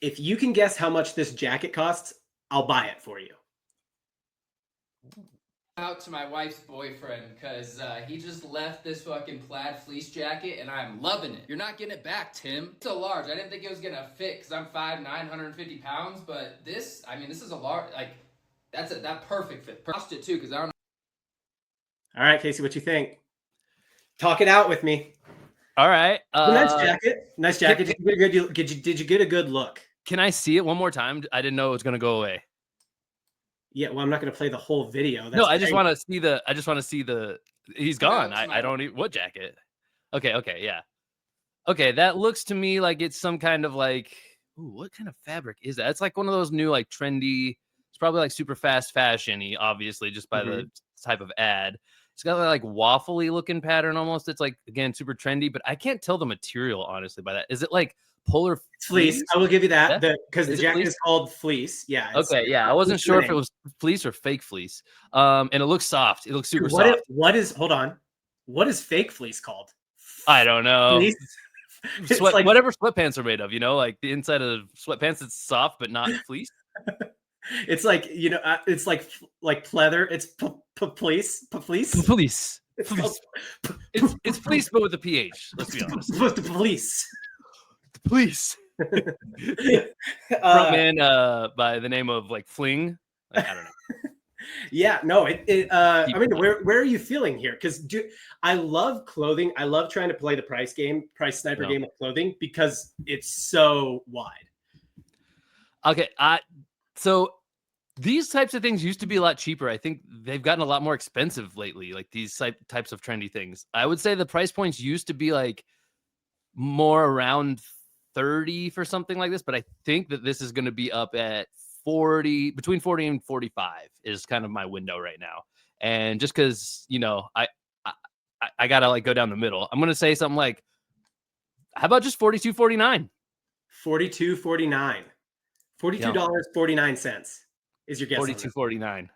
If you can guess how much this jacket costs, I'll buy it for you. Out to my wife's boyfriend because he just left this fucking plaid fleece jacket and I'm loving it. You're not getting it back, Tim. It's a large. I didn't think it was gonna fit because I'm 5'9", 150 pounds, but this, I mean, this is a large. Like, that perfect fit. Cost it too because I don't know. All right, Casey, what you think? Talk it out with me. All right. Nice jacket. Nice jacket. Did you get a good look? Can I see it one more time? I didn't know it was going to go away. Yeah, well, I'm not going to play the whole video. That's no, I just want to see the. I just want to see the. He's gone. I don't even. What jacket? Okay, yeah. Okay, that looks to me like it's some kind of like. Ooh, what kind of fabric is that? It's like one of those new like trendy. It's probably like super fast fashion-y, obviously, just by the type of ad. It's got like waffly looking pattern almost. It's like, again, super trendy, but I can't tell the material honestly by that. Is it like polar fleece? I will give you that because the jacket is called fleece. Yeah. Okay. Yeah. I wasn't sure if it was fleece or fake fleece. And it looks soft. It looks super soft. Hold on. What is fake fleece called? I don't know. Fleece? Like whatever sweatpants are made of, like the inside of sweatpants, it's soft, but not fleece. It's like, it's like pleather. It's fleece. Fleece. It's fleece, but with a PH. Let's be honest. The police. The police. Frontman by the name of like Fling. Like, I don't know. Yeah, no. I mean, where are you feeling here? Because I love clothing. I love trying to play the price sniper game of clothing because it's so wide. Okay, so these types of things used to be a lot cheaper. I think they've gotten a lot more expensive lately, like these types of trendy things. I would say the price points used to be like more around 30 for something like this, but I think that this is going to be up at 40, between 40 and 45 is kind of my window right now. And just because, I got to like go down the middle, I'm going to say something like, how about just $42.49? $42.49. $42.49 is your guess. $42.49.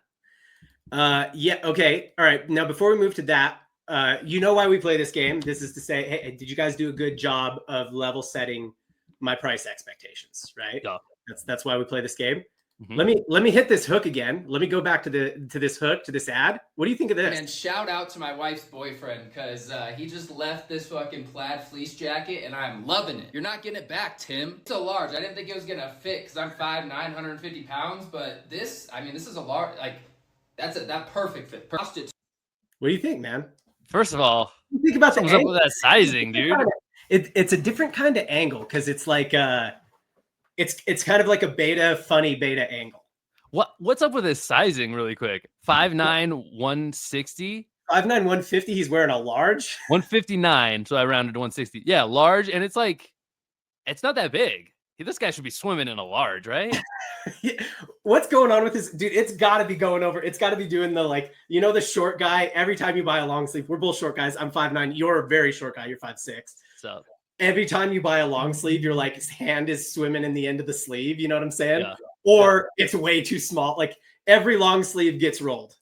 Yeah. Okay. All right. Now, before we move to that, you know why we play this game? This is to say, hey, did you guys do a good job of level setting my price expectations? Right. Yeah. That's why we play this game. Mm-hmm. Let me hit this hook again. Let me go back to this ad. What do you think of this? And shout out to my wife's boyfriend because he just left this fucking plaid fleece jacket and I'm loving it. You're not getting it back, Tim. It's a large. I didn't think it was gonna fit because I'm 5'9", 150 pounds, but this, I mean, this is a large. Like, that perfect fit. What do you think, man? First of all, think about what's up with that sizing, dude? It's a different kind of angle because it's like it's kind of like a funny beta angle. What's up with his sizing really quick? 5'9", 160? 5'9", 150, he's wearing a large. 159, so I rounded to 160. Yeah, large, and it's like, it's not that big. This guy should be swimming in a large, right? What's going on with this? Dude, it's got to be going over. It's got to be doing the, like, the short guy. Every time you buy a long sleeve, we're both short guys. I'm 5'9". You're a very short guy. You're 5'6". So every time you buy a long sleeve, you're like, his hand is swimming in the end of the sleeve. You know what I'm saying? Yeah. Or it's way too small. Like every long sleeve gets rolled.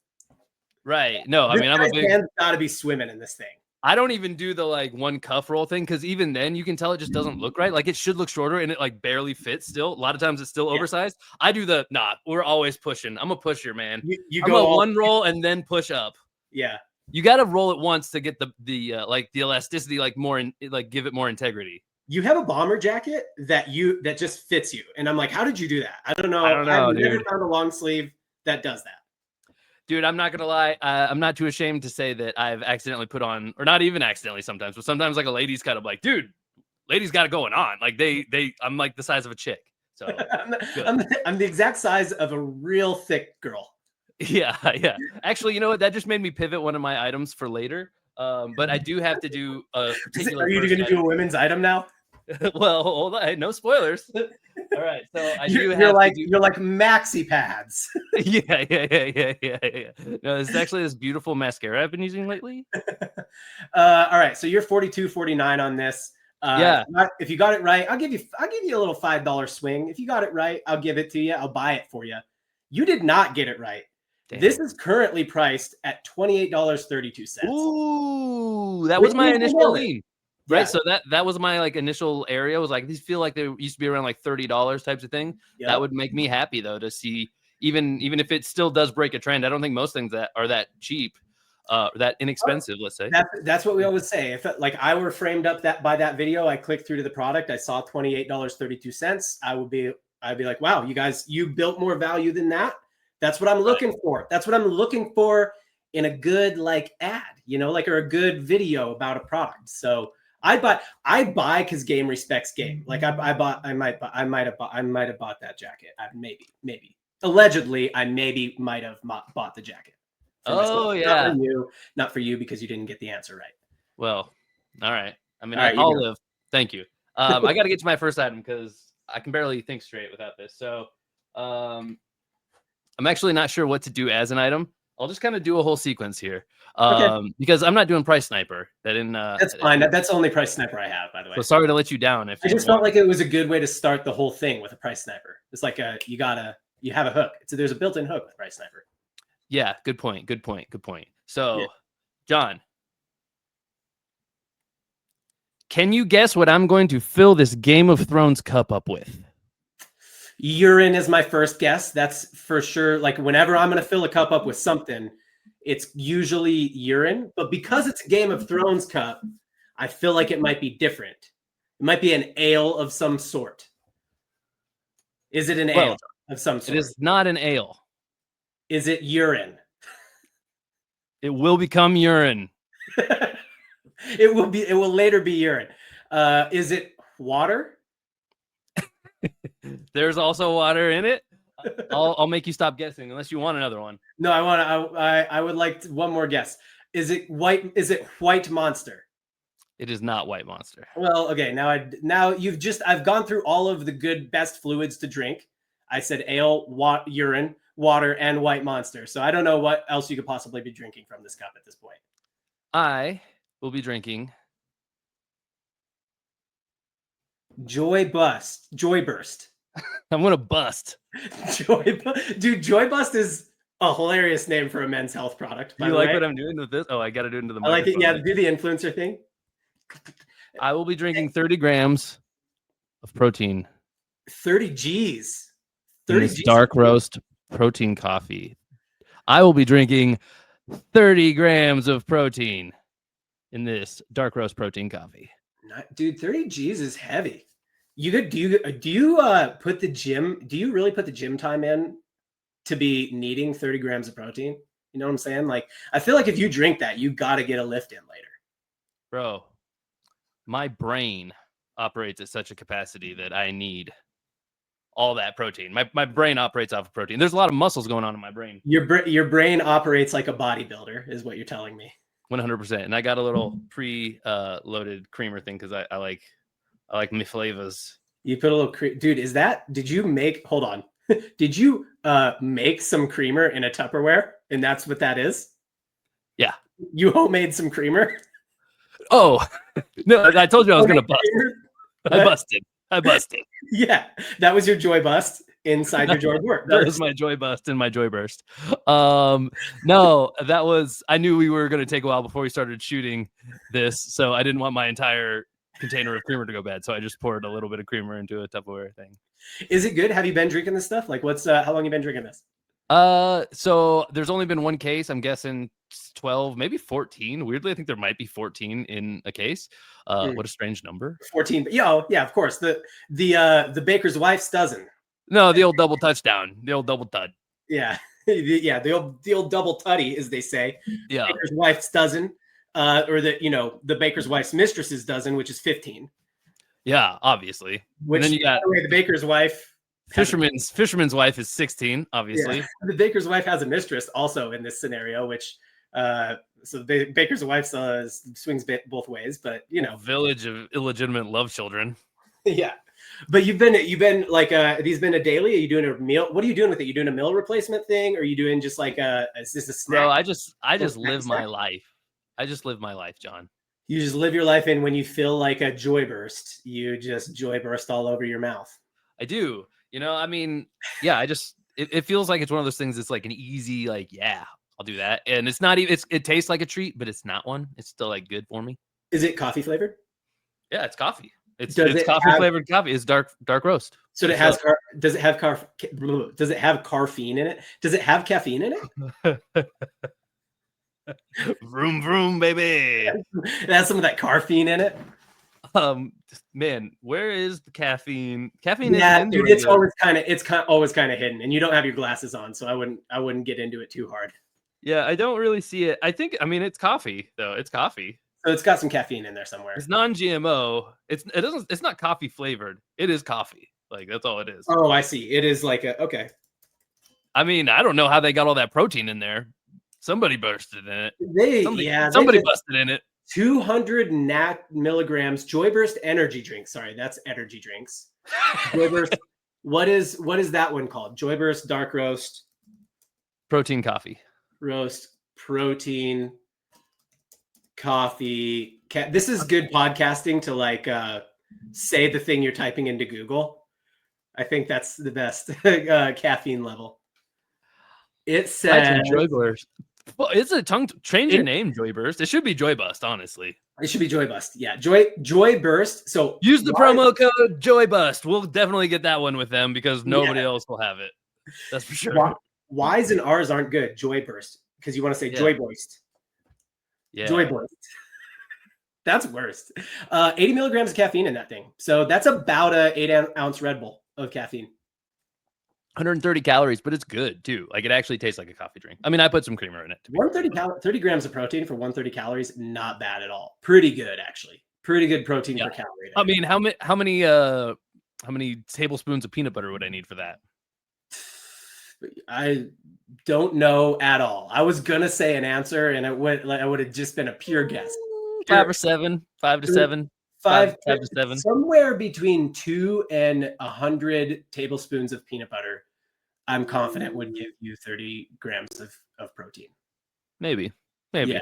Right. No, I mean, I'm a big hand's got to be swimming in this thing. I don't even do the like one cuff roll thing because even then you can tell it just doesn't look right. Like it should look shorter and it like barely fits still. A lot of times it's still oversized. I do we're always pushing. I'm a pusher, man. You I'm go one roll and then push up. Yeah. You got to roll it once to get the elasticity, like more, give it more integrity. You have a bomber jacket that just fits you. And I'm like, how did you do that? I don't know. I've never found a long sleeve that does that. Dude, I'm not going to lie. I'm not too ashamed to say that I've accidentally put on, or not even accidentally sometimes, but sometimes like a lady's kind of like, dude, ladies got it going on. Like I'm like the size of a chick. So I'm the exact size of a real thick girl. Yeah. Actually, you know what? That just made me pivot one of my items for later. But I do have to do a particular. Are you going to do a women's item now? Well, hold on. No spoilers. All right. So you're like maxi pads. Yeah. No, this is actually this beautiful mascara I've been using lately. All right. So you're 42.49 on this. Yeah. If you got it right, I'll give you a little $5 swing. If you got it right, I'll give it to you. I'll buy it for you. You did not get it right. Damn. This is currently priced at $28.32. Ooh, that was my initial lean. Right. Yeah. So that was my like initial area, was like, these feel like they used to be around like $30 types of thing. Yep. That would make me happy though, to see, even if it still does break a trend. I don't think most things that are that cheap, that inexpensive, let's say. That's what we always say. If like I were framed up by that video, I clicked through to the product, I saw $28.32. I'd be like, wow, you guys, you built more value than that. That's what I'm looking for. That's what I'm looking for in a good like ad, like, or a good video about a product. So I buy because game respects game. Like I might have bought that jacket. Maybe allegedly, I might have bought the jacket. Oh yeah. Not for you because you didn't get the answer right. Well, all right. I mean, All right, I'll live. Thank you. I got to get to my first item because I can barely think straight without this. So, I'm actually not sure what to do as an item. I'll just kind of do a whole sequence here, because I'm not doing Price Sniper. That's fine. That's the only Price Sniper I have, by the way. So sorry to let you down. I just felt like it was a good way to start the whole thing with a Price Sniper. It's like you have a hook. There's a built-in hook with Price Sniper. Yeah, good point. So, yeah. John, can you guess what I'm going to fill this Game of Thrones cup up with? Urine is my first guess. That's for sure. Like whenever I'm going to fill a cup up with something, it's usually urine. But because it's a Game of Thrones cup, I feel like it might be different. It might be an ale of some sort. Is it an ale of some sort? It is not an ale. Is it urine? It will become urine. It will later be urine. Is it water? There's also water in it. I'll make you stop guessing unless you want another one. No, I would like one more guess. Is it white? Is it White Monster? It is not White Monster. Well, okay. I've gone through all of the best fluids to drink. I said ale, urine, water, and White Monster. So I don't know what else you could possibly be drinking from this cup at this point. I will be drinking Joyburst. I'm gonna bust. Dude, Joyburst is a hilarious name for a men's health product. You like what I'm doing with this? Oh, I got to do it into the microphone. I like it. Yeah, do the influencer thing. I will be drinking 30 grams of protein. 30 G's. 30 G's. Dark roast protein coffee. I will be drinking 30 grams of protein in this dark roast protein coffee. Dude, 30 G's is heavy. Do you put the gym? Do you really put the gym time in to be needing 30 grams of protein? You know what I'm saying? Like, I feel like if you drink that, you got to get a lift in later. Bro, my brain operates at such a capacity that I need all that protein. My brain operates off of protein. There's a lot of muscles going on in my brain. Your brain operates like a bodybuilder, is what you're telling me. 100%. And I got a little loaded creamer thing because I like my flavors. You put a little dude. Did you make? Hold on. Did you make some creamer in a Tupperware, and that's what that is? Yeah. You homemade some creamer? Oh no! I told you I was gonna bust. I busted. Yeah, that was your joy bust inside your joy burst. That was my joy bust and my joy burst. No, that was. I knew we were gonna take a while before we started shooting this, so I didn't want my entire container of creamer to go bad. So I just poured a little bit of creamer into a Tupperware thing. Is it good? Have you been drinking this stuff? Like, how long have you been drinking this? So there's only been one case. I'm guessing 12, maybe 14. Weirdly, I think there might be 14 in a case. What a strange number. 14. Yeah, of course. The baker's wife's dozen. No, the old double touchdown. The old double tud. Yeah. Yeah, the old double tutty, as they say. Yeah. Baker's wife's dozen. Or the baker's wife's mistress's dozen, which is 15. Yeah, obviously. Which, and then you got the baker's wife. Fisherman's wife is 16, obviously. Yeah. The baker's wife has a mistress also in this scenario, which so the baker's wife swings both ways, but village of illegitimate love children. Yeah, but you've been like these been a daily? Are you doing a meal? What are you doing with it? You doing a meal replacement thing? Or are you doing just like is this a snack? Bro, I just live my life. I just live my life, John. You just live your life, and when you feel like a joy burst, you just joy burst all over your mouth. I do. I mean, yeah, it feels like it's one of those things that's like an easy, like, yeah, I'll do that. And it's not even, it tastes like a treat, but it's not one. It's still like good for me. Is it coffee flavored? Yeah, it's coffee. It's Does it coffee have- flavored coffee. It's dark roast. So it has does it have does it have caffeine in it? Does it have caffeine in it? Vroom vroom, baby. It has some of that caffeine in it. Man, where is the caffeine? Caffeine Yeah, isn't in the dude, it's regular. always kind of hidden, and you don't have your glasses on, so I wouldn't get into it too hard. Yeah, I don't really see it. I mean, it's coffee though. It's coffee. So it's got some caffeine in there somewhere. It's non-GMO. It's not coffee flavored. It is coffee. Like that's all it is. Oh, I see. It is like okay. I mean, I don't know how they got all that protein in there. Somebody bursted in it. Somebody busted in it. 200 milligrams Joyburst energy drink. Sorry, that's energy drinks. Joyburst. What is that one called? Joyburst dark roast. Protein coffee. Roast protein coffee. This is good podcasting to like say the thing you're typing into Google. I think that's the best caffeine level. It says Joyburst. Well, it's a change your name, Joyburst. It should be Joybust, honestly. It should be Joybust. Yeah, Joyburst. So use the promo code Joybust. We'll definitely get that one with them because nobody else will have it. That's for sure. Y's and R's aren't good. Joyburst, because you want to say Joyburst. Yeah. Joyburst. That's worst. 80 milligrams of caffeine in that thing. So that's about a 8-ounce Red Bull of caffeine. 130 calories, but it's good too. Like it actually tastes like a coffee drink. I mean, I put some creamer in it. 30 grams of protein for 130 calories, not bad at all. Pretty good, actually. Pretty good protein per calorie. I mean, how many tablespoons of peanut butter would I need for that? I don't know at all. I was gonna say an answer, and it would have just been a pure guess. 5 to 7. Somewhere between 2 and 100 tablespoons of peanut butter, I'm confident would give you 30 grams of protein. Maybe. Yeah.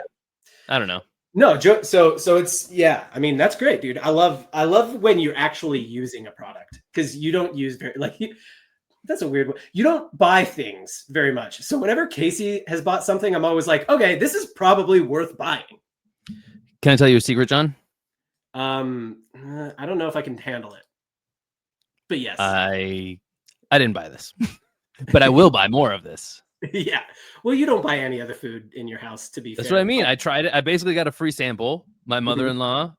I don't know. No, so it's I mean, that's great, dude. I love when you're actually using a product because you don't use that's a weird one. You don't buy things very much. So whenever Casey has bought something, I'm always like, okay, this is probably worth buying. Can I tell you a secret, John? I don't know if I can handle it, but yes, I didn't buy this, but I will buy more of this. Yeah. Well, you don't buy any other food in your house, to be fair. That's what I mean. I tried it. I basically got a free sample. My mother-in-law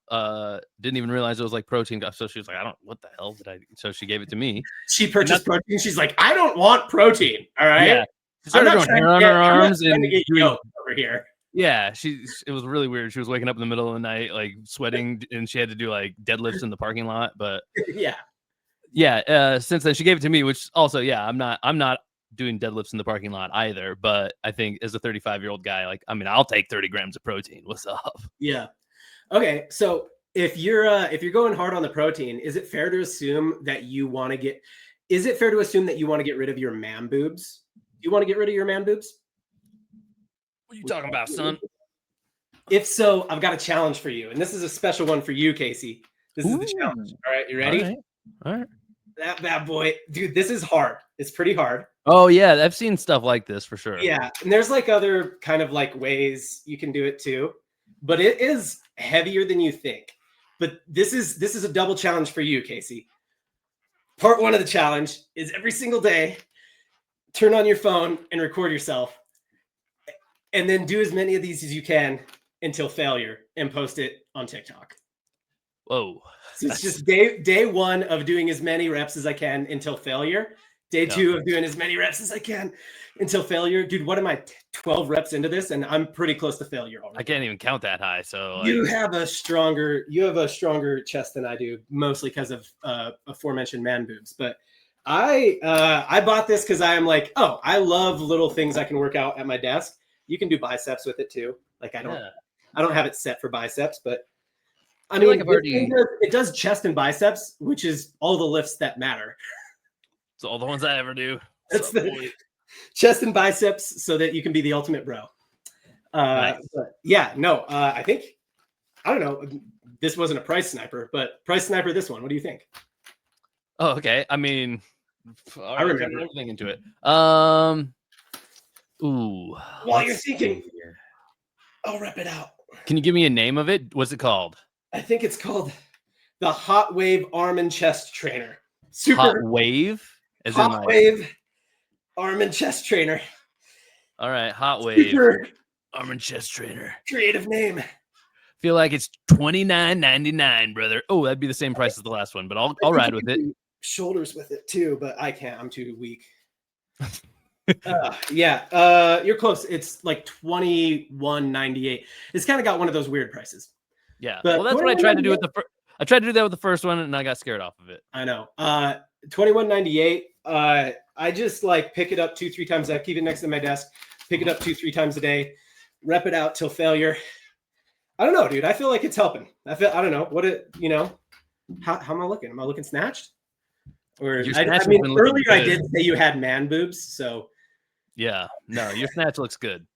didn't even realize it was like protein. So she was like, what the hell did I? So she gave it to me. She purchased protein. She's like, I don't want protein. All right. Yeah. She started growing hair on her arms and over here. Yeah, it was really weird. She was waking up in the middle of the night, like sweating, and she had to do like deadlifts in the parking lot. But since then she gave it to me, which also, I'm not doing deadlifts in the parking lot either. But I think as a 35-year-old guy, like, I mean, I'll take 30 grams of protein. What's up? Yeah. Okay. So if you're going hard on the protein, is it fair to assume that you want to get rid of your man boobs? Do you want to get rid of your man boobs? What are you talking about, son? If so, I've got a challenge for you. And this is a special one for you, Casey. This is the challenge. All right. You ready? All right. That bad boy. Dude, this is hard. It's pretty hard. Oh, yeah. I've seen stuff like this for sure. Yeah. And there's like other kind of like ways you can do it too. But it is heavier than you think. But this is a double challenge for you, Casey. Part one of the challenge is every single day, turn on your phone and record yourself. And then do as many of these as you can until failure and post it on TikTok. Whoa. So it's just day one of doing as many reps as I can until failure. Day two of doing as many reps as I can until failure. Dude, what am I, 12 reps into this? And I'm pretty close to failure already. I can't even count that high. So you have a stronger chest than I do, mostly because of aforementioned man boobs. But I bought this because I am like, I love little things I can work out at my desk. You can do biceps with it too. Like I don't have it set for biceps, but I mean, it does chest and biceps, which is all the lifts that matter. It's all the ones I ever do. That's the chest and biceps, so that you can be the ultimate bro. Nice. I think I don't know. This wasn't a price sniper, but price sniper this one. What do you think? Oh, okay. I mean, I remember everything into it. Ooh. While you're thinking, I'll rep it out. Can you give me a name of it? What's it called? I think it's called the Hot Wave arm and chest trainer. Hot Wave? As in Hot like, Wave arm and chest trainer. all right, Hot Wave Super arm and chest trainer. creative name. Feel like it's $29.99, brother. Oh, that'd be the same price as the last one, but I'll ride with it. Shoulders with it too, but I can't. I'm too weak. You're close. It's like $21.98. It's kind of got one of those weird prices. Yeah, But well, that's what I tried to do with I tried to do that with the first one, and I got scared off of it. I know. $21.98. I just like pick it up 2-3 times. I keep it next to my desk. Pick it up 2-3 times a day. Rep it out till failure. I don't know, dude. I feel like it's helping. I don't know what how am I looking? Am I looking snatched? Or I mean, earlier I did say you had man boobs, so yeah, no, your snatch looks good.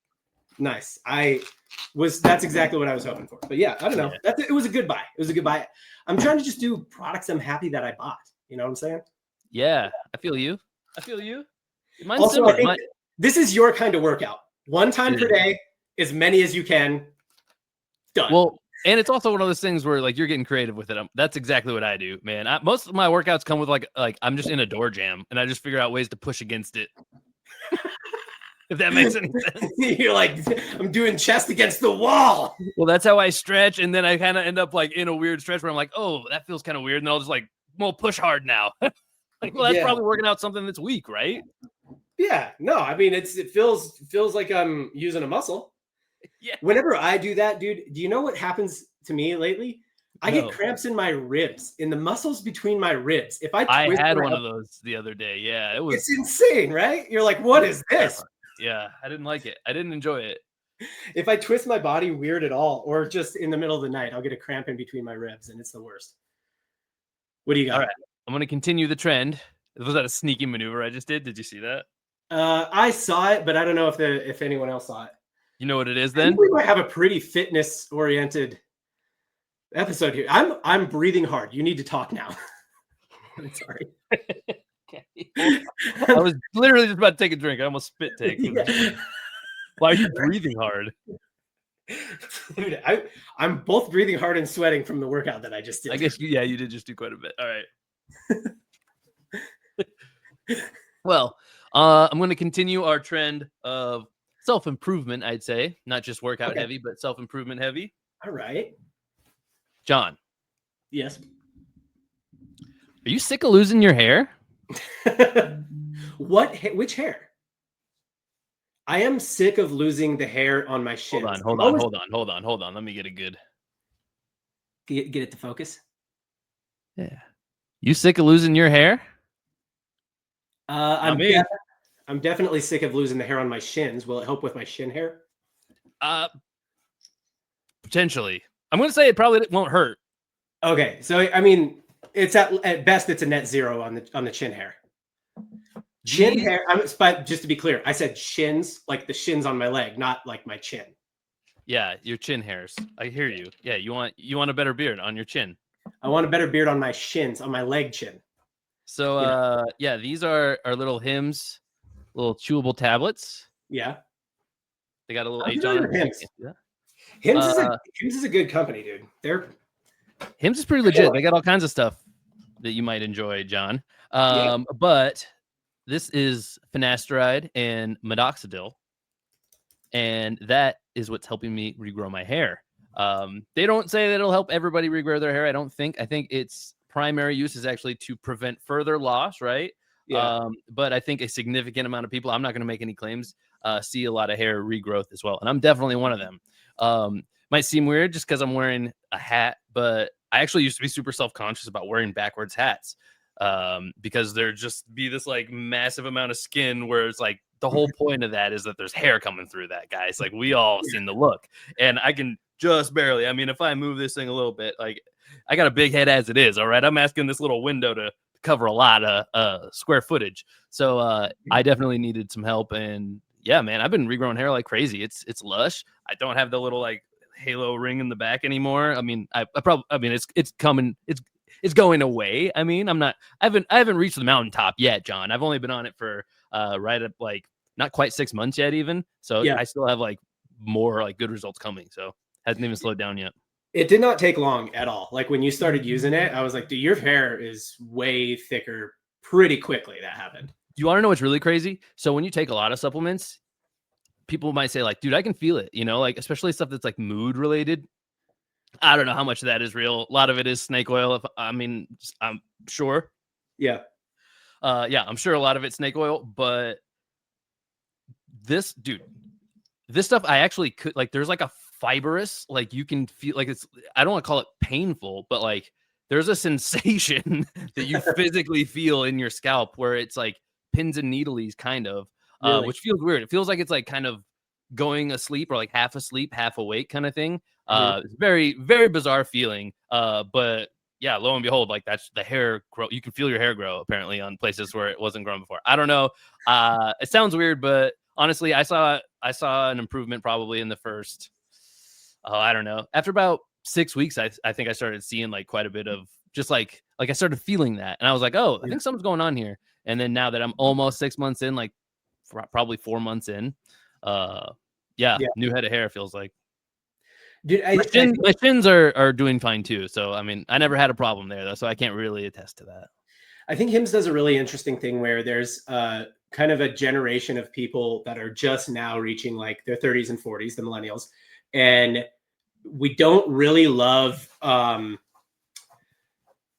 Nice. That's exactly what I was hoping for. But yeah, I don't know. Yeah. It was a good buy. It was a good buy. I'm trying to just do products I'm happy that I bought. You know what I'm saying? Yeah, I feel you. Mine's also, similar. I think this is your kind of workout. One time per day, as many as you can. Done. Well, and it's also one of those things where like you're getting creative with it. That's exactly what I do, man. Most of my workouts come with like I'm just in a door jam and I just figure out ways to push against it. If that makes any sense. You're like, I'm doing chest against the wall. Well, that's how I stretch, and then I kind of end up like in a weird stretch where I'm like, oh, that feels kind of weird, and then I'll just like, well, push hard now. Like, well, that's probably working out something that's weak, right? Yeah, no, I mean it feels like I'm using a muscle. Yeah. Whenever I do that, dude, do you know what happens to me lately? I get cramps in my ribs, in the muscles between my ribs. If I had one of those the other day. Yeah, it's insane, right? You're like, what is this? Yeah, I didn't like it. I didn't enjoy it. If I twist my body weird at all, or just in the middle of the night, I'll get a cramp in between my ribs, and it's the worst. What do you got? All right, I'm going to continue the trend. Was that a sneaky maneuver I just did? Did you see that? I saw it, but I don't know if anyone else saw it. You know what it is I then? think we might have a pretty fitness-oriented episode here. I'm breathing hard. You need to talk now. I'm sorry. I was literally just about to take a drink. I almost spit take. Yeah. Why are you breathing hard? Dude, I'm both breathing hard and sweating from the workout that I just did. I guess, yeah, you did just do quite a bit. All right. Well, I'm going to continue our trend of self-improvement, I'd say. Not just workout heavy, but self-improvement heavy. All right. John. Yes. Are you sick of losing your hair? Which hair? I am sick of losing the hair on my shins. Hold on. Let me get it good. Get it to focus. Yeah. You sick of losing your hair? I'm definitely sick of losing the hair on my shins. Will it help with my shin hair? Potentially. I'm going to say it probably won't hurt. Okay, so I mean, it's at best it's a net zero on the chin hair. Chin hair. But just to be clear, I said shins, like the shins on my leg, not like my chin. Yeah, your chin hairs. I hear you. Yeah, you want a better beard on your chin. I want a better beard on my shins, on my leg chin. So these are our little Hims, little chewable tablets. Yeah. They got a little H on them. Hims is a good company, dude. Hims is pretty legit. They got all kinds of stuff that you might enjoy, John. But this is finasteride and minoxidil, and that is what's helping me regrow my hair. They don't say that it'll help everybody regrow their hair. I don't think. I think its primary use is actually to prevent further loss, right? Yeah. But I think a significant amount of people, I'm not going to make any claims, see a lot of hair regrowth as well. And I'm definitely one of them. Might seem weird just because I'm wearing a hat, but I actually used to be super self-conscious about wearing backwards hats because there just be this like massive amount of skin where it's like the whole point of that is that there's hair coming through that, guys. Like we all seen the look, and I can just barely. I mean, if I move this thing a little bit, like I got a big head as it is. All right, I'm asking this little window to cover a lot of square footage, so I definitely needed some help. And yeah, man, I've been regrowing hair like crazy. It's lush. I don't have the little like halo ring in the back anymore. I mean, it's coming. It's going away. I mean, I haven't reached the mountaintop yet, John. I've only been on it for right at like not quite 6 months yet, even. So yeah. I still have like more like good results coming. So hasn't even slowed down yet. It did not take long at all. Like when you started using it, I was like, dude, your hair is way thicker pretty quickly. That happened. You want to know what's really crazy? So when you take a lot of supplements, people might say like, dude, I can feel it, you know, like especially stuff that's like mood related. I don't know how much of that is real. A lot of it is snake oil. I'm sure. Yeah. I'm sure a lot of it's snake oil, but this stuff I actually could like, there's like a fibrous, like you can feel like I don't want to call it painful, but like there's a sensation that you physically feel in your scalp where it's like pins and needles kind of, Really? which feels weird. It feels like it's like kind of going asleep or like half asleep, half awake kind of thing. It's very, very bizarre feeling. But yeah, lo and behold, like that's the hair grow. You can feel your hair grow apparently on places where it wasn't grown before. I don't know. It sounds weird, but honestly, I saw an improvement probably in the first, I don't know. After about 6 weeks, I think I started seeing like quite a bit of just like I started feeling that. And I was like, oh, I think something's going on here. And then now that I'm almost 6 months in, like probably 4 months in, new head of hair feels like. Dude, My shins are doing fine too. So, I mean, I never had a problem there though. So I can't really attest to that. I think Hims does a really interesting thing where there's kind of a generation of people that are just now reaching like their 30s and 40s, the millennials. And we don't really love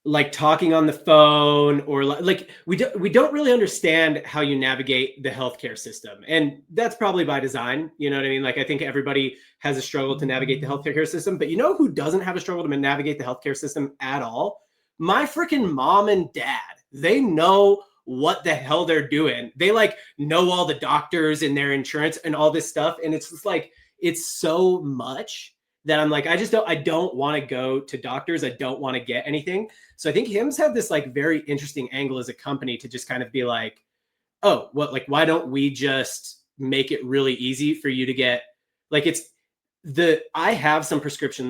like talking on the phone or like we don't really understand how you navigate the healthcare system. And that's probably by design. You know what I mean? Like I think everybody has a struggle to navigate the healthcare system, but you know who doesn't have a struggle to navigate the healthcare system at all? My freaking mom and dad. They know what the hell they're doing. They like know all the doctors and their insurance and all this stuff. And it's just like, it's so much that I'm like, I don't want to go to doctors. I don't want to get anything. So I think Hims have this like very interesting angle as a company to just kind of be like, oh, what, like, why don't we just make it really easy for you to get, like, I have some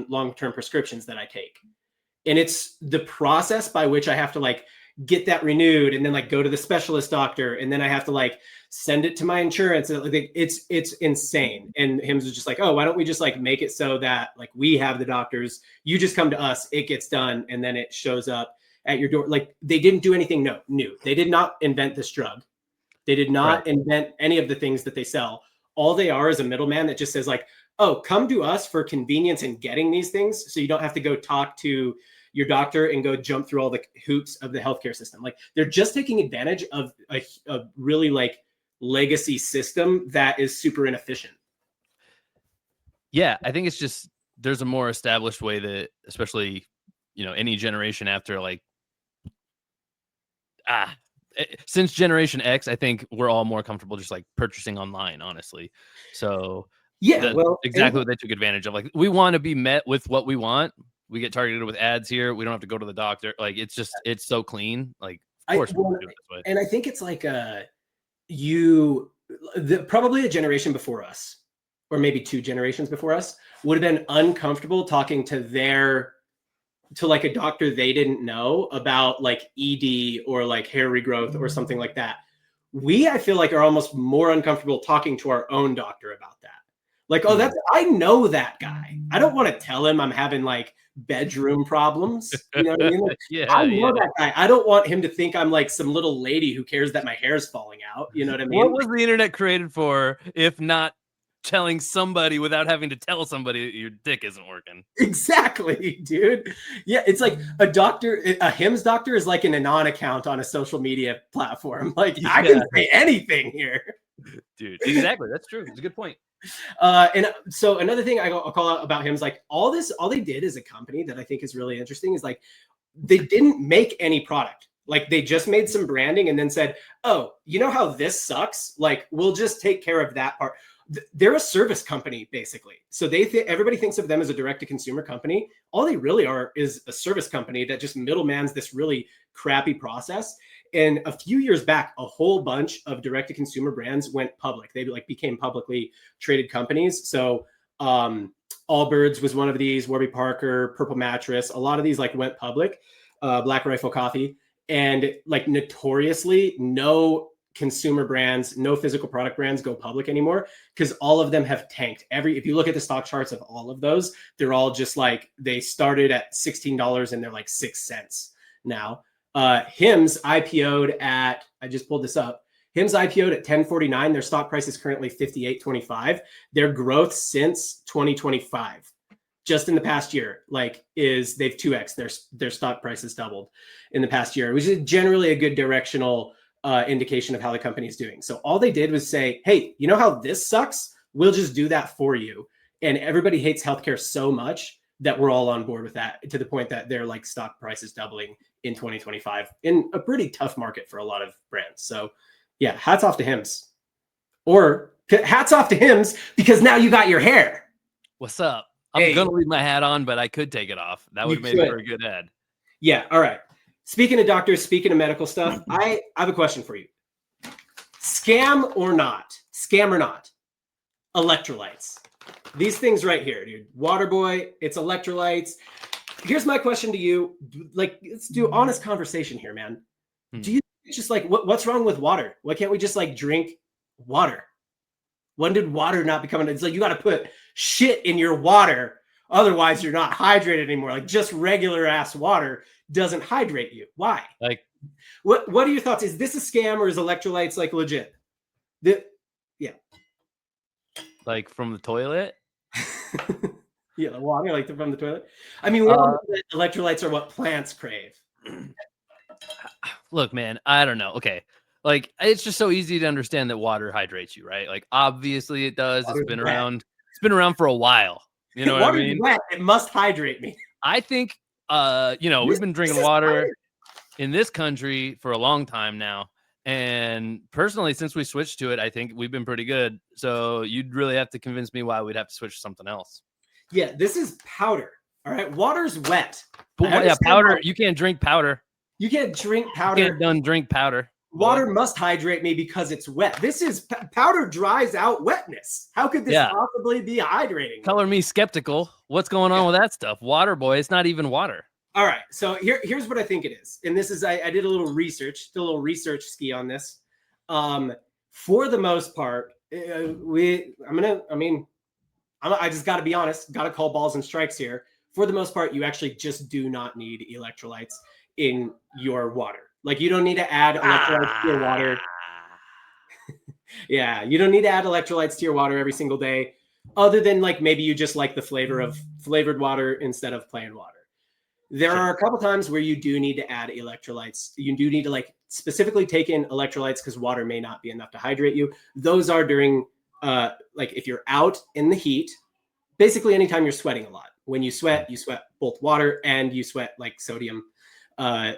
long-term prescriptions that I take. And it's the process by which I have to like get that renewed and then like go to the specialist doctor. And then I have to like send it to my insurance. It's insane. And Hims was just like, oh, why don't we just like make it so that like we have the doctors, you just come to us, it gets done. And then it shows up at your door. Like they didn't do anything new. They did not invent this drug. They did not invent any of the things that they sell. All they are is a middleman that just says like, oh, come to us for convenience in getting these things. So you don't have to go talk to your doctor and go jump through all the hoops of the healthcare system. Like they're just taking advantage of a really like legacy system that is super inefficient. Yeah, I think it's just there's a more established way that, especially, you know, any generation after like since Generation X, I think we're all more comfortable just like purchasing online, honestly. So yeah, well, exactly what they took advantage of. Like we want to be met with what we want. We get targeted with ads here. We don't have to go to the doctor. Like it's just it's so clean. Like of course we do it this way. And I think it's like probably a generation before us, or maybe 2 generations before us, would have been uncomfortable talking to like a doctor they didn't know about like ED or like hair regrowth or something like that. I feel like are almost more uncomfortable talking to our own doctor about that. Like, oh, I know that guy. I don't want to tell him I'm having like bedroom problems. You know what I mean? Like, I know that guy. I don't want him to think I'm like some little lady who cares that my hair's falling out. You know what I mean? What was the internet created for if not telling somebody without having to tell somebody your dick isn't working? Exactly, dude. Yeah, it's like a Hims doctor is like an anon account on a social media platform. Like I can say anything here. Dude, exactly. That's true. It's a good point. And so another thing I'll call out about Hims, like all they did as a company that I think is really interesting is like they didn't make any product. Like they just made some branding and then said, oh, you know how this sucks? Like we'll just take care of that part. They're a service company basically. So everybody thinks of them as a direct to consumer company. All they really are is a service company that just middlemans this really crappy process. And a few years back, a whole bunch of direct to consumer brands went public. They like became publicly traded companies. So Allbirds was one of these, Warby Parker, Purple Mattress. A lot of these like went public, Black Rifle Coffee. And like notoriously, no consumer brands, no physical product brands go public anymore because all of them have tanked. If you look at the stock charts of all of those, they're all just like they started at $16 and they're like 6 cents now. Hims IPO'd at, I just pulled this up. Hims IPO'd at 10.49. Their stock price is currently 58.25. Their growth since 2025, just in the past year, like they've 2x. Their stock price has doubled in the past year, which is generally a good directional indication of how the company is doing. So all they did was say, hey, you know how this sucks? We'll just do that for you. And everybody hates healthcare so much that we're all on board with that, to the point that their like stock price is doubling in 2025 in a pretty tough market for a lot of brands. So yeah, hats off to Hims. Or hats off to Hims because now you got your hair. What's up? I'm gonna leave my hat on, but I could take it off. That would have made it for a good ad. Yeah. All right. Speaking of doctors, speaking of medical stuff, I have a question for you. Scam or not? Electrolytes. These things right here, dude. Waterboy, it's electrolytes. Here's my question to you. Like, let's do honest conversation here, man. Do you just like what's wrong with water? Why can't we just like drink water? When did water not become? It's like you got to put shit in your water, otherwise you're not hydrated anymore. Like just regular ass water doesn't hydrate you. Why? Like, what are your thoughts? Is this a scam or is electrolytes like legit? Yeah. Like from the toilet? Yeah, the water, like from the toilet. I mean, we all know that electrolytes are what plants crave. Look, man, I don't know. Okay. Like, it's just so easy to understand that water hydrates you, right? Like, obviously it does. It's been around. It's been around for a while. You know what I mean? Wet. It must hydrate me. I think, we've been drinking water in this country for a long time now. And personally, since we switched to it, I think we've been pretty good. So you'd really have to convince me why we'd have to switch to something else. Yeah, this is powder. All right. Water's wet. But yeah, powder. You can't drink powder. You can't drink powder. You can't drink powder. Water must hydrate me because it's wet. This is powder dries out wetness. How could this possibly be hydrating? Color me skeptical. What's going on with that stuff? Waterboy, it's not even water. All right. So here's what I think it is. And this is, I did a little research, ski on this. For the most part, I just got to be honest, got to call balls and strikes here. For the most part, you actually just do not need electrolytes in your water. Like you don't need to add electrolytes to your water. Yeah, you don't need to add electrolytes to your water every single day, other than like maybe you just like the flavor of flavored water instead of plain water. There are a couple times where you do need to add electrolytes. You do need to like specifically take in electrolytes because water may not be enough to hydrate you. Those are during like if you're out in the heat, basically anytime you're sweating a lot. When you sweat both water and you sweat like sodium.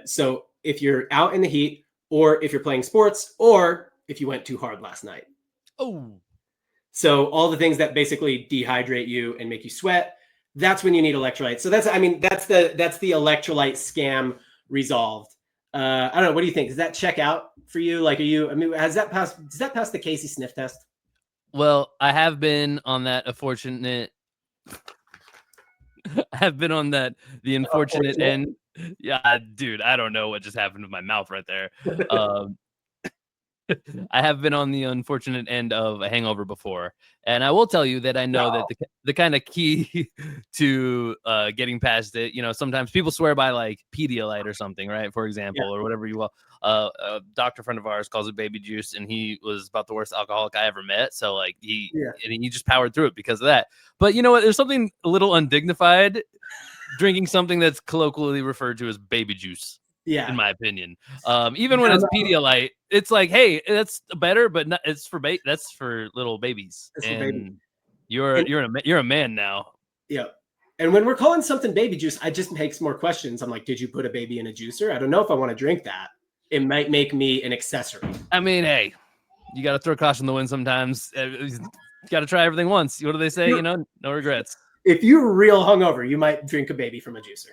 So if you're out in the heat, or if you're playing sports, or if you went too hard last night. Oh. So all the things that basically dehydrate you and make you sweat, that's when you need electrolytes. So that's the electrolyte scam resolved. I don't know. What do you think? Does that check out for you? Like, does that pass the Casey sniff test? Well, I have been on that unfortunate end. Yeah, dude, I don't know what just happened to my mouth right there. I have been on the unfortunate end of a hangover before, and I will tell you that I know that the kind of key to getting past it, sometimes people swear by like Pedialyte or something, right? For example, or whatever you will. A doctor friend of ours calls it baby juice, and he was about the worst alcoholic I ever met. So like he just powered through it because of that. But you know what? There's something a little undignified drinking something that's colloquially referred to as baby juice. Yeah, in my opinion, even when it's Pedialyte, it's like, hey, that's better, but not, it's for that's for little babies, and you're a man now. Yeah, and when we're calling something baby juice, I just makes more questions. I'm like, did you put a baby in a juicer? I don't know if I want to drink that. It might make me an accessory. I mean, hey, you got to throw caution to the wind sometimes. You got to try everything once. What do they say? No regrets. If you're real hungover, you might drink a baby from a juicer.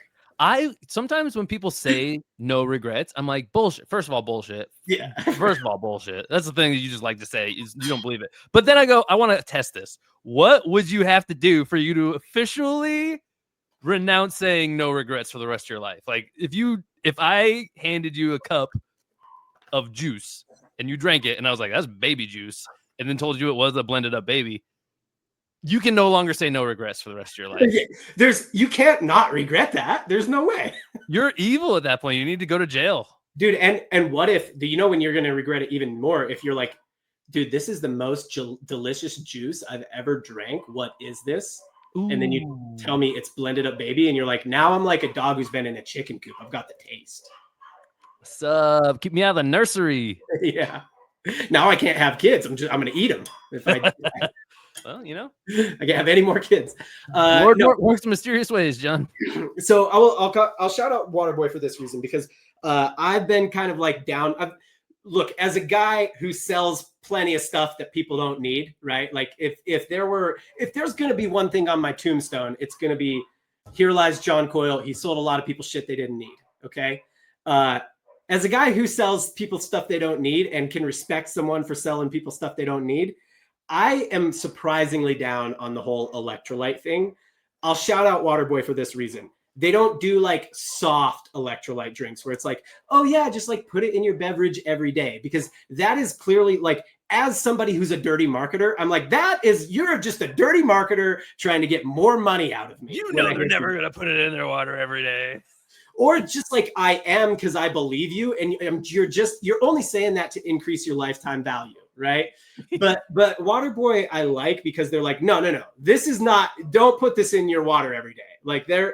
Sometimes when people say no regrets, I'm like, bullshit. First of all, bullshit. Yeah. First of all, bullshit. That's the thing that you just like to say. You don't believe it. But then I go, I want to test this. What would you have to do for you to officially renounce saying no regrets for the rest of your life? Like if I handed you a cup of juice and you drank it, and I was like, that's baby juice, and then told you it was a blended up baby, you can no longer say no regrets for the rest of your life. You can't not regret that. There's no way. You're evil at that point. You need to go to jail. Dude, and what if, do you know when you're going to regret it even more? If you're like, dude, this is the most delicious juice I've ever drank. What is this? Ooh. And then you tell me it's blended up baby. And you're like, now I'm like a dog who's been in a chicken coop. I've got the taste. What's up? Keep me out of the nursery. Yeah. Now I can't have kids. I'm going to eat them. If I well, you know, I can't have any more kids. Lord works in mysterious ways, John. So I'll shout out Waterboy for this reason, because I've been kind of like down. Look, as a guy who sells plenty of stuff that people don't need, right? Like if there's going to be one thing on my tombstone, it's going to be, here lies John Coyle. He sold a lot of people shit they didn't need. Okay. As a guy who sells people stuff they don't need and can respect someone for selling people stuff they don't need, I am surprisingly down on the whole electrolyte thing. I'll shout out Waterboy for this reason. They don't do like soft electrolyte drinks where it's like, oh yeah, just like put it in your beverage every day, because that is clearly like, as somebody who's a dirty marketer, I'm like, you're just a dirty marketer trying to get more money out of me. You know they're never going to put it in their water every day. Or just like I am, because I believe you, and you're only saying that to increase your lifetime value, right? But Waterboy I like, because they're like, no, this is not, don't put this in your water every day. Like they're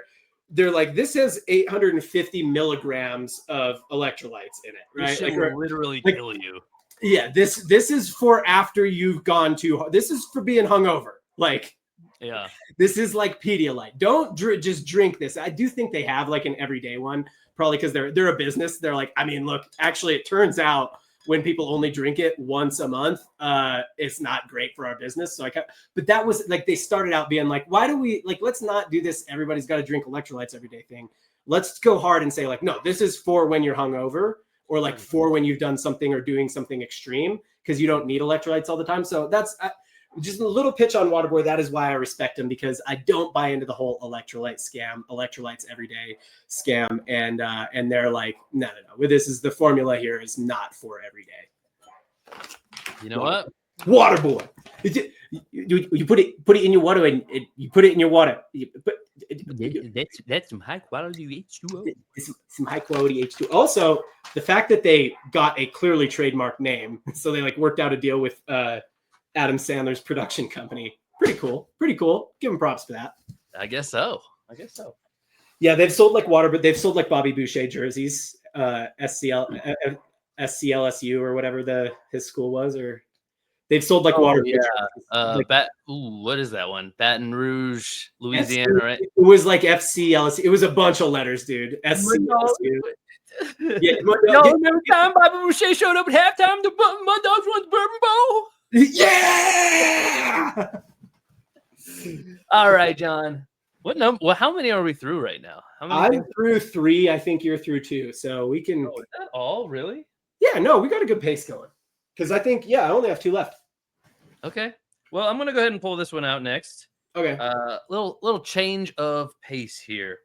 like, this has 850 milligrams of electrolytes in it, right? Like, literally kill you. Yeah, this is for after you've gone too hard. This is for being hungover. Like, yeah, this is like Pedialyte. Don't just drink this. I do think they have like an everyday one, probably because they're a business. They're like, I mean, look, actually, it turns out when people only drink it once a month, it's not great for our business. So but that was like, they started out being like, why do we like, let's not do this everybody's got to drink electrolytes every day thing. Let's go hard and say like, no, this is for when you're hungover, or like for when you've done something or doing something extreme, because you don't need electrolytes all the time. So that's just a little pitch on Waterboy. That is why I respect him, because I don't buy into the whole electrolytes every day scam. And they're like, no. This is the formula here is not for every day. You know what? Waterboy. You put it in your water, and you put it in your water. That's some high quality H2O. Some high quality H2O. Also, the fact that they got a clearly trademarked name, so they like worked out a deal with Adam Sandler's production company. Pretty cool. Give them props for that. I guess so. Yeah, they've sold like water, but they've sold like Bobby Boucher jerseys, SCLSU or whatever his school was, or they've sold like water. Yeah. What is that one? Baton Rouge, Louisiana, right? It was like FCLSU. It was a bunch of letters, dude. SCLSU. Yeah, remember time Bobby Boucher showed up at halftime to my dogs won the Bourbon Bowl? Yeah. All right, John. What number? Well, how many are we through right now? I'm through 3. I think you're through 2. So we can. Oh, is that all? Really? Yeah. No, we got a good pace going. Because I think, I only have 2 left. Okay. Well, I'm gonna go ahead and pull this one out next. Okay. Little change of pace here,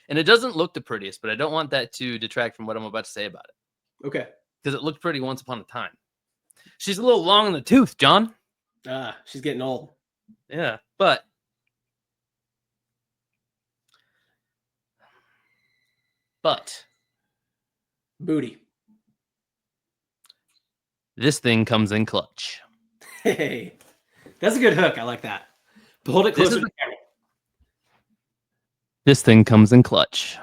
and it doesn't look the prettiest, but I don't want that to detract from what I'm about to say about it. Okay. Because it looked pretty once upon a time. She's a little long in the tooth, John. She's getting old. Yeah, but booty. This thing comes in clutch. Hey, that's a good hook. I like that. But hold it closer to the camera. This thing comes in clutch.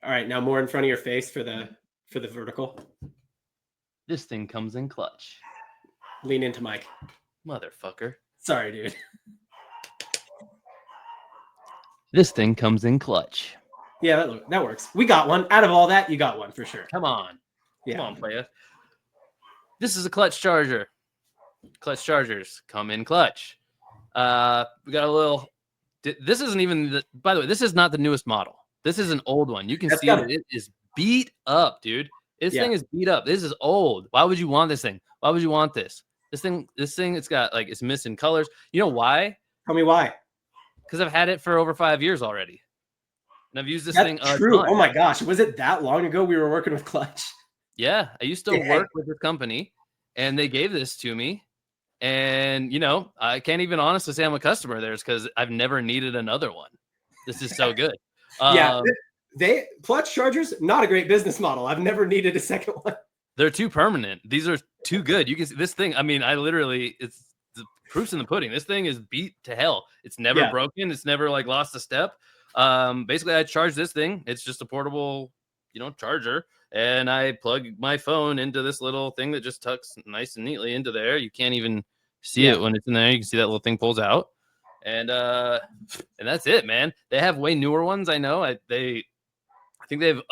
All right, now more in front of your face for the vertical. This thing comes in clutch. Lean into Mike. Motherfucker. Sorry, dude. This thing comes in clutch. Yeah, that works. We got one. Out of all that, you got one for sure. Come on. Yeah. Come on, playa. This is a clutch charger. Clutch chargers come in clutch. We got a little. This isn't even by the way, this is not the newest model. This is an old one. You can see that it is beat up, dude. This thing is beat up. This is old. Why would you want this thing? Why would you want this? This thing, it's got like, it's missing colors. You know why? Tell me why. Because I've had it for over 5 years already. And I've used this thing. True. Oh my gosh. Was it that long ago we were working with Clutch? Yeah, I used to work with this company, and they gave this to me. And, you know, I can't even honestly say I'm a customer of theirs because I've never needed another one. This is so good. Yeah, they clutch chargers, not a great business model. I've never needed a second one. They're too permanent. These are too good. You can see this thing. I mean, I literally, it's the proof's in the pudding. This thing is beat to hell. It's never broken. It's never like lost a step. Basically, I charge this thing. It's just a portable, you know, charger. And I plug my phone into this little thing that just tucks nice and neatly into there. You can't even see it when it's in there. You can see that little thing pulls out. And that's it, man. They have way newer ones. I know. I think they've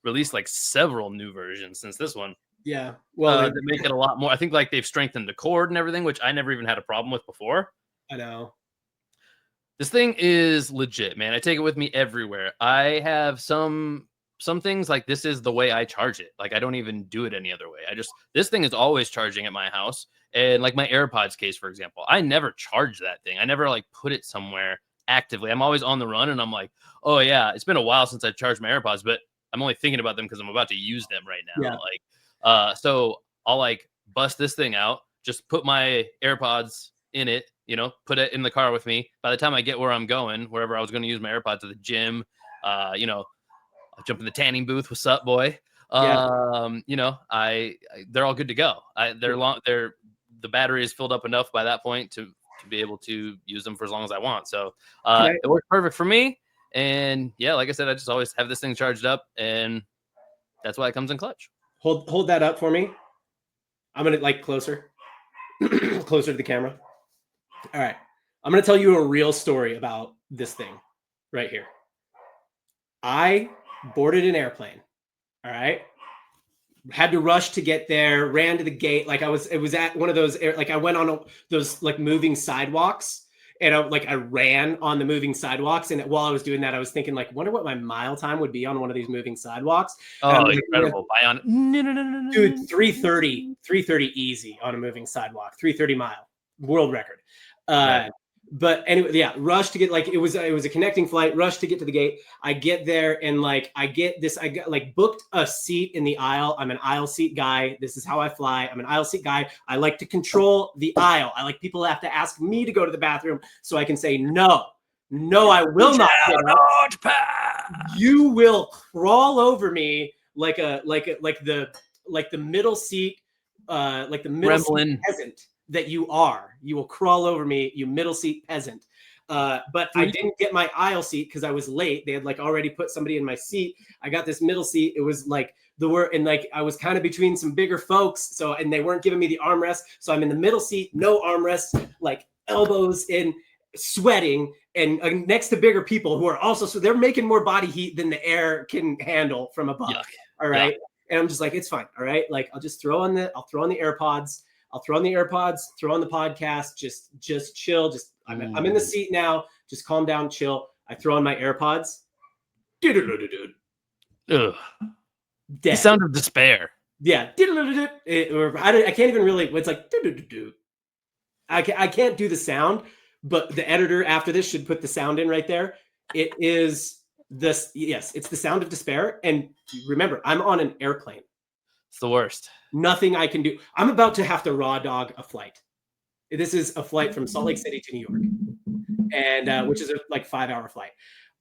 released like several new versions since this one. Yeah. Well, they make it a lot more. I think like they've strengthened the cord and everything, which I never even had a problem with before. I know. This thing is legit, man. I take it with me everywhere. I have some things like this is the way I charge it. Like I don't even do it any other way. This thing is always charging at my house. And like my AirPods case, for example, I never charge that thing. I never like put it somewhere actively. I'm always on the run and I'm like, oh yeah, it's been a while since I charged my AirPods, but I'm only thinking about them because I'm about to use them right now. Yeah. So I'll like bust this thing out, just put my AirPods in it, you know, put it in the car with me. By the time I get where I'm going, wherever I was going to use my AirPods, to the gym, you know, I'll jump in the tanning booth. What's up, boy? You know, they're all good to go. The battery is filled up enough by that point to be able to use them for as long as I want. So it works perfect for me. And yeah, like I said, I just always have this thing charged up, and that's why it comes in clutch. Hold that up for me. I'm gonna like closer to the camera. All right, I'm gonna tell you a real story about this thing right here. I boarded an airplane. All right, had to rush to get there. Ran to the gate. Like it was at one of those like I went on those like moving sidewalks. And I ran on the moving sidewalks. And while I was doing that, I was thinking, like, wonder what my mile time would be on one of these moving sidewalks. Oh, incredible. Dude, 330 easy on a moving sidewalk, 330 mile, world record. Right. But anyway, yeah, rush to get it was a connecting flight, rush to get to the gate. I get there and like I got like booked a seat in the aisle. I'm an aisle seat guy. This is how I fly. I'm an aisle seat guy. I like to control the aisle. I like people to have to ask me to go to the bathroom so I can say no, I will not. You will crawl over me like the middle seat, like the middle seat peasant that you are. You will crawl over me, you middle seat peasant. But I didn't get my aisle seat because I was late. They had like already put somebody in my seat. I got this middle seat. It was like and like I was kind of between some bigger folks. So, and they weren't giving me the armrest. So I'm in the middle seat, no armrest, like elbows in, sweating, and next to bigger people who are also, so they're making more body heat than the air can handle from above. Yuck. All right. Yeah. And I'm just like, it's fine. All right. Like I'll throw on the AirPods. I'll throw on the AirPods, throw on the podcast, just chill. I'm in the seat now. Just calm down, chill. I throw on my AirPods. Ugh. The sound of despair. Yeah. I can't even really, it's like, I can't do the sound, but the editor after this should put the sound in right there. It is this. Yes, it's the sound of despair. And remember, I'm on an airplane. It's the worst. Nothing I can do. I'm about to have to raw dog a flight. This is a flight from Salt Lake City to New York, and which is a like 5-hour flight.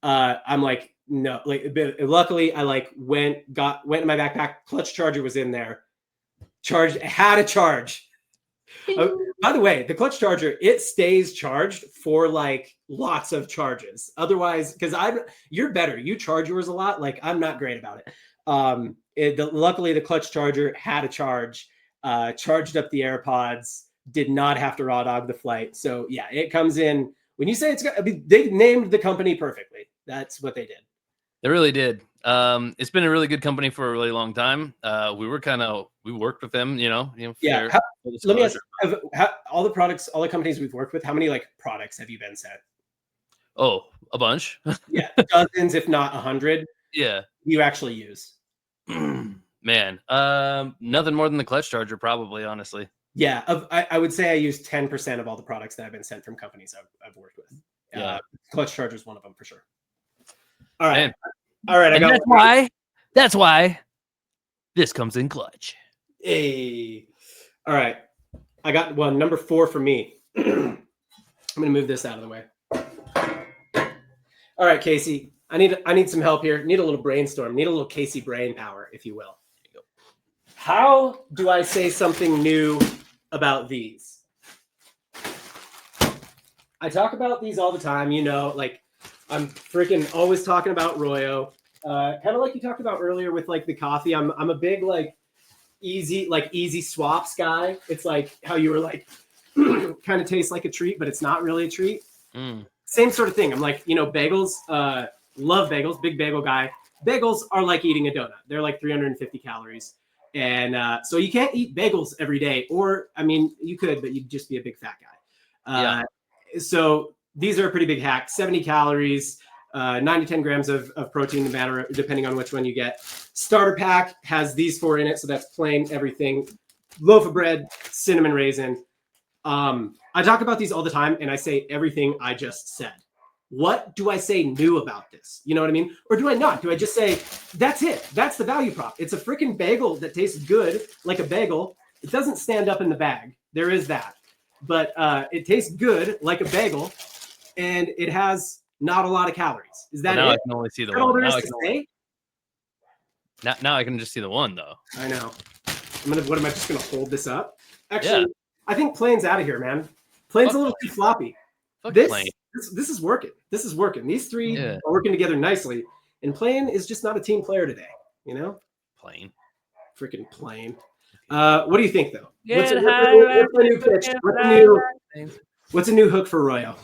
I'm like, no, like luckily I like went in my backpack. Clutch charger was in there. Had a charge. By the way, the clutch charger, it stays charged for like lots of charges. Otherwise, because you're better. You charge yours a lot. Like I'm not great about it. Luckily, the clutch charger had a charge, charged up the AirPods, did not have to raw dog the flight. So yeah, it comes in. When you say they named the company perfectly. That's what they did. They really did. It's been a really good company for a really long time. We worked with them, Yeah. Let me ask, all the companies we've worked with, how many like products have you been sent? Oh, a bunch. Yeah. Dozens, if not 100. Yeah. You actually use? Man, nothing more than the clutch charger, probably, honestly. Yeah. I would say I use 10% of all the products that I've been sent from companies I've worked with. Yeah. Clutch charger is one of them for sure. All right. Man. All right. That's why This comes in clutch. Hey. All right. I got one. Number 4 for me. I'm going to move this out of the way. All right, Casey. I need some help here. Need a little brainstorm. Need a little Casey brain power, if you will. How do I say something new about these? I talk about these all the time, like I'm freaking always talking about Royo. Kind of like you talked about earlier with like the coffee. I'm a big like easy swaps guy. It's like how you were like kind of tastes like a treat, but it's not really a treat. Same sort of thing. I'm like, bagels, love bagels, big bagel guy. Bagels are like eating a donut. They're like 350 calories. And so you can't eat bagels every day, or I mean, you could, but you'd just be a big fat guy. So these are a pretty big hack. 70 calories, 9 to 10 grams of protein, no matter depending on which one you get. Starter pack has these 4 in it, so that's plain everything. Loaf of bread, cinnamon raisin. I talk about these all the time, and I say everything I just said. What do I say new about this? You know what I mean? Or do I not? Do I just say, that's it? That's the value prop. It's a freaking bagel that tastes good like a bagel. It doesn't stand up in the bag. There is that. But it tastes good like a bagel, and it has not a lot of calories. Is that now it? I can only see the All one. there is to say? Now I can just see the one, though. I know. What am I just going to hold this up? Actually, I think plain's out of here, man. Plain's a little too floppy. This is working. This is working. These 3 are working together nicely. And plain is just not a team player today, Plain. Freaking plain. What do you think, though? What's a new pitch? What's a new hook for Royo?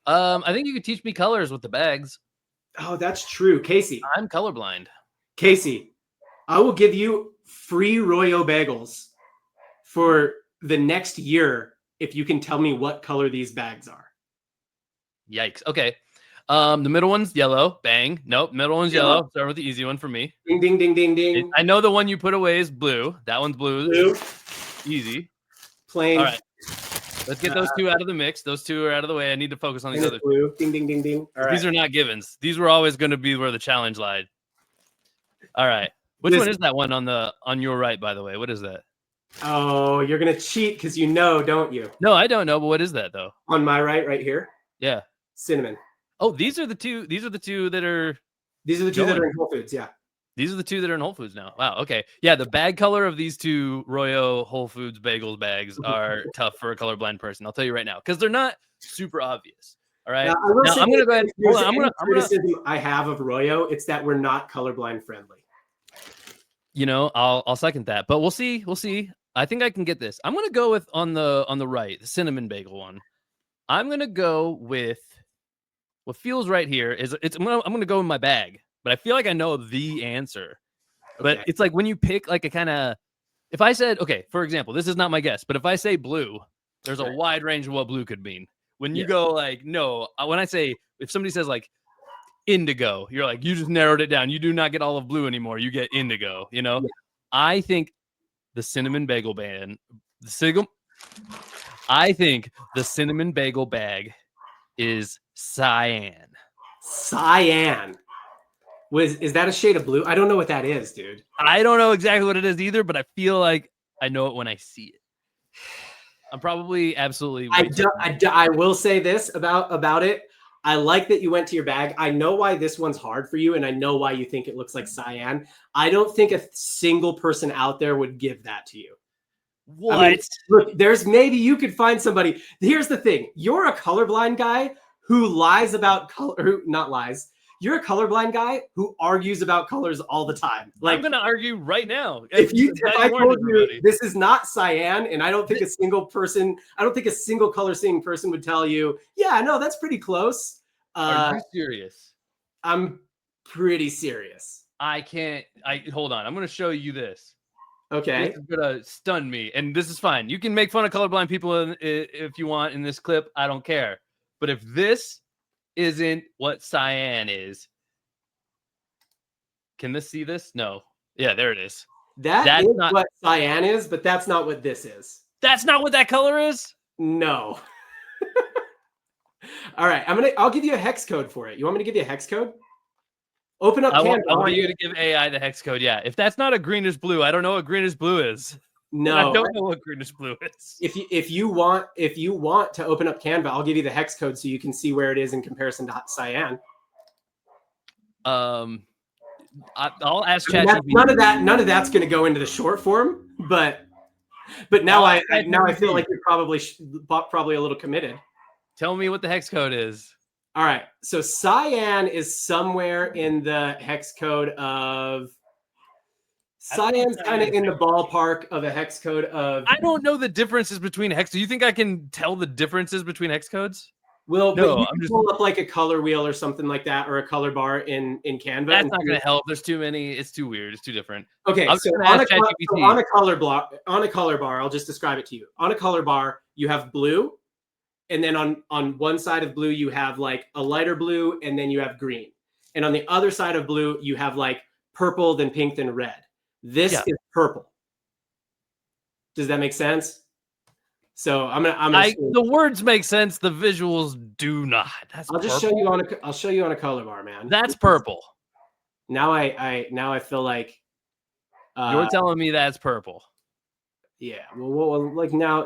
I think you could teach me colors with the bags. Oh, that's true. Casey. I'm colorblind. Casey, I will give you free Royo bagels for the next year if you can tell me what color these bags are. Yikes. Okay. The middle one's yellow. Bang. Nope. Middle one's yellow. Start with the easy one for me. Ding, ding, ding, ding, ding. I know the one you put away is blue. That one's blue. Easy. Plain. All right. Let's get those 2 out of the mix. Those 2 are out of the way. I need to focus on these other blue. Ding, ding, ding, ding. All right. These are not givens. These were always going to be where the challenge lied. All right. Which one is that one on your right, by the way? What is that? Oh, you're going to cheat because don't you? No, I don't know. But what is that, though? On my right here? Yeah. Cinnamon. Oh, these are the 2 that are... These are the 2 that are in Whole Foods, yeah. These are the 2 that are in Whole Foods now. Wow, okay. Yeah, the bag color of these 2 Royo Whole Foods bagels bags are tough for a colorblind person. I'll tell you right now, because they're not super obvious. All right. Now, I'm going to go ahead. Criticism I have of Royo, it's that we're not colorblind friendly. I'll second that, but we'll see. We'll see. I think I can get this. I'm going to go with on the right, the cinnamon bagel one. I'm going to go with what feels right here is I'm going to go in my bag, but I feel like I know the answer. Okay. But it's like when you pick like a kind of, if I said, okay, for example, this is not my guess, but if I say blue, there's a wide range of what blue could mean. When you go like, no, when I say, if somebody says like indigo, you're like, you just narrowed it down. You do not get all of blue anymore. You get indigo, Yeah. I think the cinnamon bagel I think the cinnamon bagel bag is cyan. Cyan. Is that a shade of blue? I don't know what that is, dude. I don't know exactly what it is either, but I feel like I know it when I see it. I'm probably absolutely. I will say this about it. I like that you went to your bag. I know why this one's hard for you, and I know why you think it looks like cyan. I don't think a single person out there would give that to you. What? I mean, look, maybe you could find somebody. Here's the thing. You're a colorblind guy who lies about color, not lies. You're a colorblind guy who argues about colors all the time. Like, I'm going to argue right now. If I told you this is not cyan, and I don't think a single color seeing person would tell you, yeah, no, that's pretty close. Are you serious? I'm pretty serious. Hold on. I'm going to show you this. Okay. This is going to stun me. And this is fine. You can make fun of colorblind people if you want in this clip. I don't care. But if this isn't what cyan is, can this see this? No. Yeah, there it is. That's not what cyan is, but that's not what this is. That's not what that color is? No. All right, I'll give you a hex code for it. You want me to give you a hex code? Open up Canva. I want you to give AI the hex code. Yeah. If that's not a greenish blue, I don't know what greenish blue is. No, and I don't know what greenish blue is. If you want to open up Canva, I'll give you the hex code so you can see where it is in comparison to cyan. I'll ask ChatGPT. ChatGPT. None of that's going to go into the short form, but now I feel like you're probably a little committed. Tell me what the hex code is. All right, so cyan is somewhere in the hex code of. Cyan's kind of in the ballpark of a hex code of. I don't know the differences between hex. Do you think I can tell the differences between hex codes? Well, no, but you can pull up like a color wheel or something like that, or a color bar in Canva. That's not going to help. There's too many. It's too weird. It's too different. Okay, so on a color bar, I'll just describe it to you. On a color bar, you have blue, and then on one side of blue, you have like a lighter blue, and then you have green. And on the other side of blue, you have like purple, then pink, then red. This is purple. Does that make sense? So the words make sense. The visuals do not. I'll show you on a color bar, man. That's purple. Now I feel like you're telling me that's purple. Yeah. Well, like now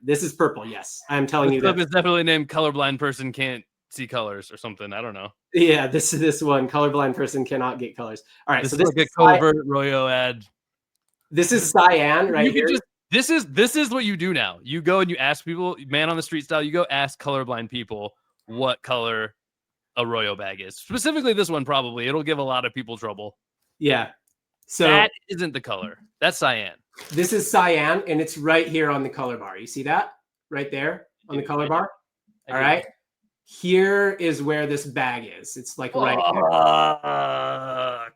this is purple. Yes, I'm telling you that. It's definitely named colorblind person can't see colors or something. I don't know. Yeah, this one colorblind person cannot get colors. All right, this so is like a covert Royo ad. This is cyan right here. This is what you do now. You go and you ask people, man on the street style. You go ask colorblind people what color a Royo bag is. Specifically, this one probably it'll give a lot of people trouble. Yeah. So that isn't the color. That's cyan. This is cyan, and it's right here on the color bar. You see that right there on the color bar? All right. Here is where this bag is. It's like right there.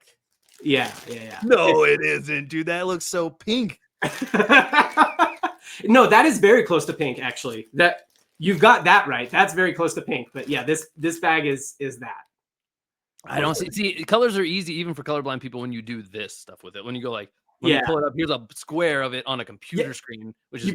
Yeah. No, it isn't, dude. That looks so pink. No, that is very close to pink, actually. That you've got that right. That's very close to pink. But yeah, this bag is that. I don't see colors are easy even for colorblind people when you do this stuff with it. When you go like you pull it up, here's a square of it on a computer screen, which is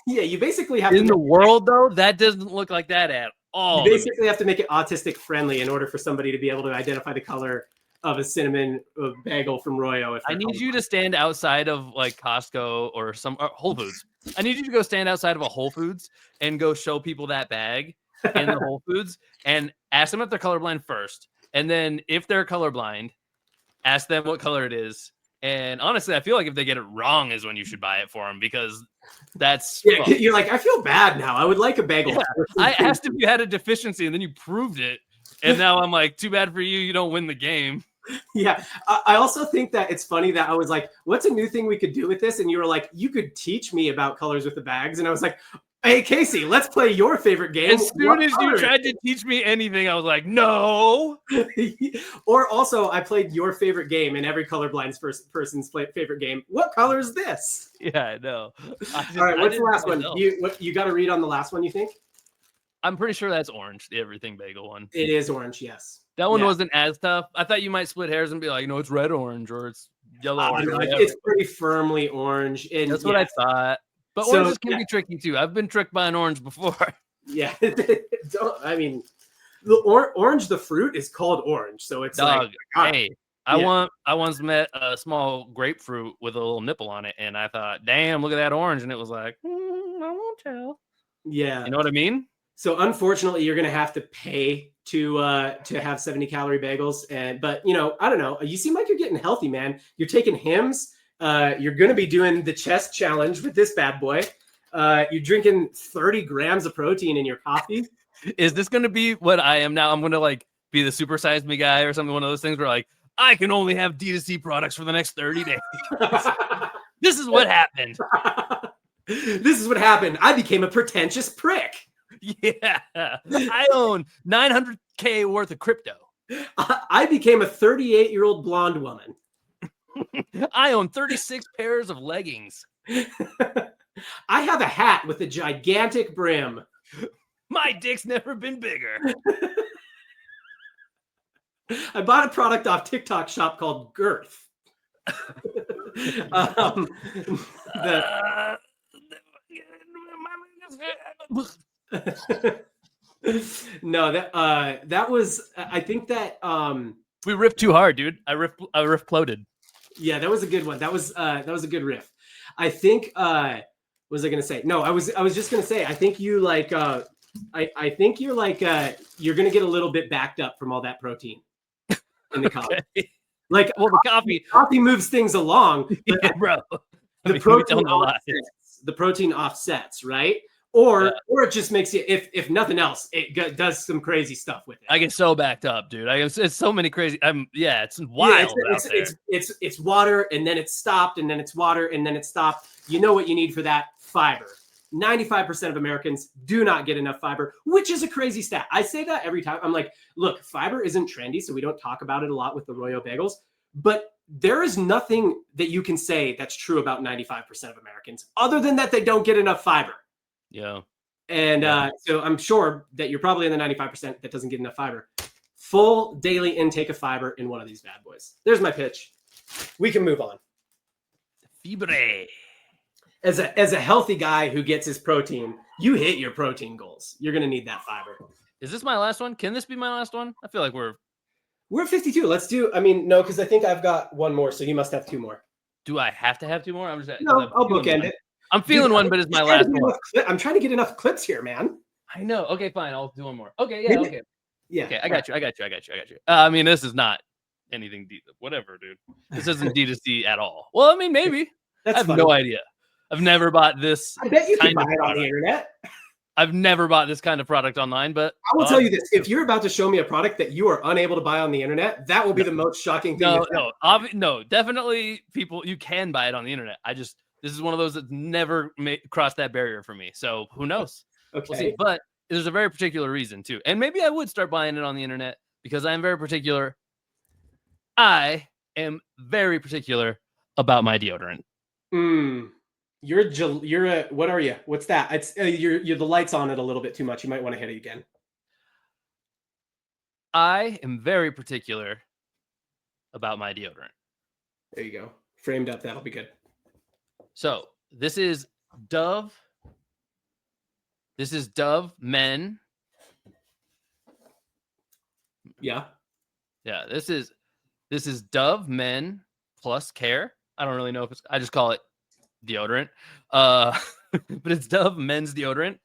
you basically have in the world though, that doesn't look like that at all. You basically have to make it autistic friendly in order for somebody to be able to identify the color of a cinnamon bagel from Royo. I need you to stand outside of like Costco or Whole Foods. I need you to go stand outside of a Whole Foods and go show people that bag in the Whole Foods and ask them if they're colorblind first. And then if they're colorblind, ask them what color it is. And honestly, I feel like if they get it wrong is when you should buy it for them because that's you're like, I feel bad now. I would like a bagel. Yeah. I asked if you had a deficiency and then you proved it. And now I'm like, too bad for you. You don't win the game. Yeah. I also think that it's funny that I was like, what's a new thing we could do with this? And you were like, you could teach me about colors with the bags. And I was like, hey, Casey, let's play your favorite game. As soon as you tried to teach me anything, I was like, no. Or also, I played your favorite game in every colorblind person's favorite game. What color is this? Yeah, I know. All right, what's the last one? You got to read on the last one, you think? I'm pretty sure that's orange, the everything bagel one. It is orange, yes. That one wasn't as tough. I thought you might split hairs and be like, no, it's red orange or it's yellow orange. It's pretty firmly orange. And that's what I thought. But oranges can be tricky too. I've been tricked by an orange before. Yeah. Orange, the fruit is called orange. So it's hey, I once met a small grapefruit with a little nipple on it. And I thought, damn, look at that orange. And it was like, I won't tell. Yeah. You know what I mean? So unfortunately, you're going to have to pay to have 70 calorie bagels. But I don't know. You seem like you're getting healthy, man. You're taking Hims. You're going to be doing the chest challenge with this bad boy. You're drinking 30 grams of protein in your coffee. Is this going to be what I am now? I'm going to like be the Super Size Me guy or something. One of those things where like, I can only have D2C products for the next 30 days. This is what happened. This is what happened. I became a pretentious prick. Yeah. I own 900K worth of crypto. I became a 38-year-old blonde woman. I own 36 pairs of leggings. I have a hat with a gigantic brim. My dick's never been bigger. I bought a product off TikTok shop called Girth. No, that was, I think that We ripped too hard, dude. I riff-ploded. Yeah, that was a good one. That was a good riff. I think what was I gonna say? No, I was just gonna say I think you like I think you're like you're gonna get a little bit backed up from all that protein in the coffee. Okay. Like, well, the coffee moves things along, but yeah, bro. the protein offsets, right? Or it just makes you, if nothing else, it does some crazy stuff with it. I get so backed up, dude. It's so many crazy. It's wild out there. It's water, and then it's stopped, and then it's water, and then it's stopped. You know what you need for that? Fiber. 95% of Americans do not get enough fiber, which is a crazy stat. I say that every time. I'm like, look, fiber isn't trendy, so we don't talk about it a lot with the Royo bagels, but there is nothing that you can say that's true about 95% of Americans other than that they don't get enough fiber. Yeah. And so I'm sure that you're probably in the 95% that doesn't get enough fiber. Full daily intake of fiber in one of these bad boys. There's my pitch. We can move on. Fibre. As a healthy guy who gets his protein, you hit your protein goals. You're going to need that fiber. Is this my last one? Can this be my last one? I feel like we're at 52. Let's do, no, because I think I've got one more, so you must have two more. Do I have to have two more? No, I'll bookend it. I'm feeling one, but it's my last one. I'm trying to get enough clips here, man. I know. Okay, fine. I'll do one more. Okay, yeah, okay. Yeah. Okay, I got you. I mean, this is not anything whatever, dude. This isn't D2C at all. Well, I mean, maybe. I have no idea. I've never bought this. I bet you can buy it on the internet. I've never bought this kind of product online, but I will tell you this: if you're about to show me a product that you are unable to buy on the internet, that will be the most shocking thing. No, definitely, people, you can buy it on the internet. This is one of those that never crossed that barrier for me. So who knows? Okay, we'll see. But there's a very particular reason too, and maybe I would start buying it on the internet because I am very particular. I am very particular about my deodorant. You're a, what are you? What's that? It's you're the lights on it a little bit too much. You might want to hit it again. I am very particular about my deodorant. There you go. Framed up. That'll be good. So this is Dove. This is Dove Men. Yeah. Yeah. This is Dove Men Plus Care. I don't really know if I just call it deodorant. But it's Dove Men's deodorant.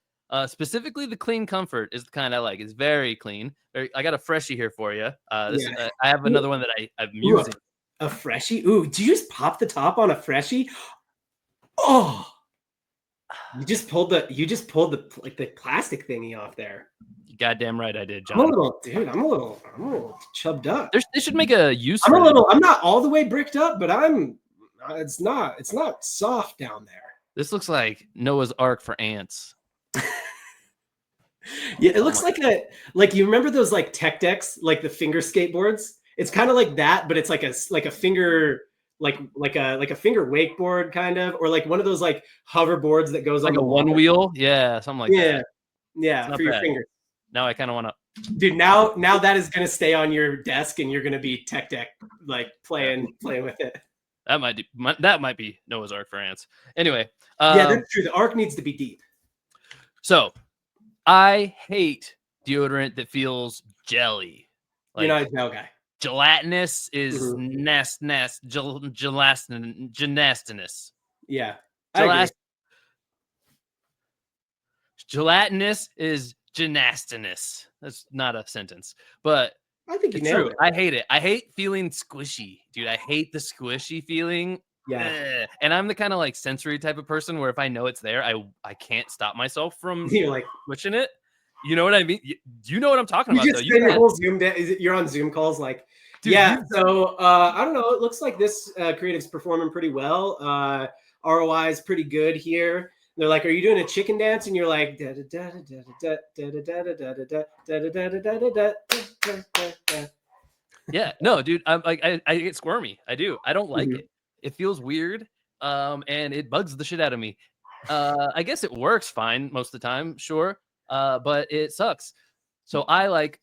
Specifically, the Clean Comfort is the kind I like. It's very clean. I got a freshie here for you. I have another one that I'm using. A freshie? Ooh, do you just pop the top on a freshie? Oh, you just pulled the like the plastic thingy off there. Goddamn right I did, John. I'm a little chubbed up. They should make a use. I'm not all the way bricked up, but it's not soft down there. This looks like Noah's Ark for ants. Yeah, it looks like you remember those like tech decks, like the finger skateboards? It's kind of like that, but it's like a finger like a finger wakeboard kind of, or like one of those like hoverboards that goes like on a one wheel. Yeah, something like that. Yeah, for your fingers. Now I kind of want to. Dude, now that is gonna stay on your desk, and you're gonna be tech deck like playing with it. That might be Noah's Ark for ants. Anyway, yeah, that's true. The arc needs to be deep. So, I hate deodorant that feels jelly. Like, you're not a gel guy. Gelatinous is gelatinous. Yeah, gelatinous is gymnastinous. That's not a sentence, but I think you nailed it. I hate it. I hate feeling squishy, dude. I hate the squishy feeling. Yeah. And I'm the kind of like sensory type of person where if I know it's there, I can't stop myself from switching it. You know what I mean? You know what I'm talking about, though. Your whole Zoom you're on Zoom calls like, dude, yeah. So I don't know. It looks like this creative's performing pretty well. ROI is pretty good here. They're like, "Are you doing a chicken dance?" And you're like, yeah, no, dude. I'm like, I get squirmy. I do. I don't like it. It feels weird. And it bugs the shit out of me. I guess it works fine most of the time, sure. But it sucks. So I like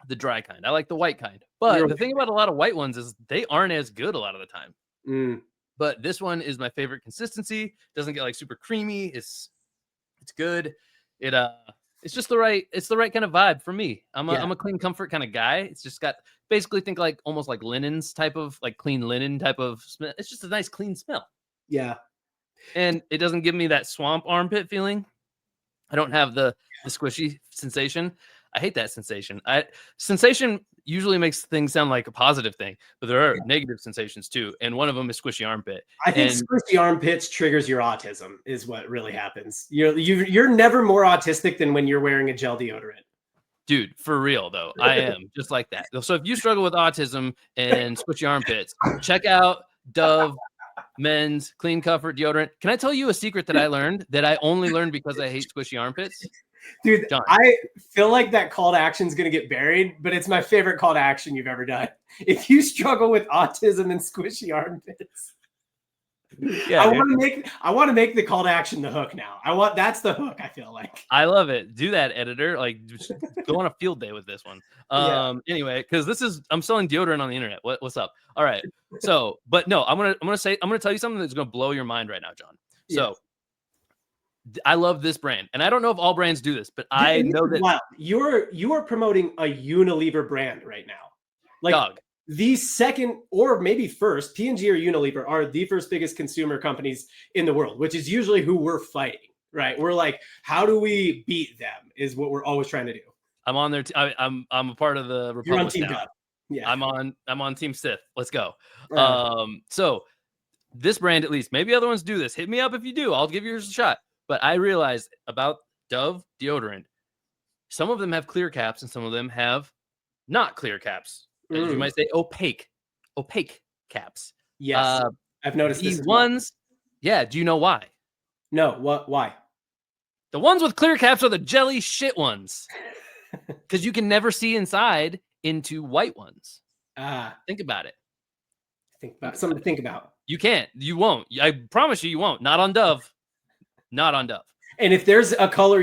the dry kind. I like the white kind. But the thing about a lot of white ones is they aren't as good a lot of the time. But this one is my favorite consistency. Doesn't get like super creamy. It's good. It It's just it's the right kind of vibe for me. I'm a clean comfort kind of guy. It's just got basically think like almost like linens type of like clean linen type of smell. It's just a nice clean smell. Yeah. And it doesn't give me that swamp armpit feeling. I don't have the squishy sensation. I hate that sensation. Sensation usually makes things sound like a positive thing, but there are negative sensations too. And one of them is squishy armpit. I think squishy armpits triggers your autism is what really happens. You're never more autistic than when you're wearing a gel deodorant. Dude, for real though, I am just like that. So if you struggle with autism and squishy armpits, check out Dove men's clean comfort deodorant. Can I tell you a secret that I learned that I only learned because I hate squishy armpits? Dude, John. I feel like that call to action is going to get buried, but it's my favorite call to action you've ever done. If you struggle with autism and squishy armpits, yeah, I want to make the call to action the hook now. That's the hook. I feel like I love it. Do that, editor. Like, just go on a field day with this one. Anyway, because I'm selling deodorant on the internet. What's up? All right. So, but no, I'm gonna tell you something that's gonna blow your mind right now, John. So, I love this brand, and I don't know if all brands do this, but I know that you are promoting a Unilever brand right now. Like, dog. The second or maybe first, P&G or Unilever are the first biggest consumer companies in the world, which is usually who we're fighting, right? We're like, how do we beat them is what we're always trying to do. I'm on their I'm a part of the Republic. You're on Team God. Yeah. I'm on Team Sith. Let's go. So this brand, at least, maybe other ones do this. Hit me up if you do. I'll give yours a shot. But I realized about Dove deodorant, some of them have clear caps and some of them have not clear caps. As you might say, opaque caps. Yes, I've noticed these ones. Yeah, do you know why? No, why? The ones with clear caps are the jelly shit ones, because you can never see inside into white ones. Think about it. Something to think about. You can't. You won't. I promise you won't. Not on Dove. Not on Dove. And if there's a color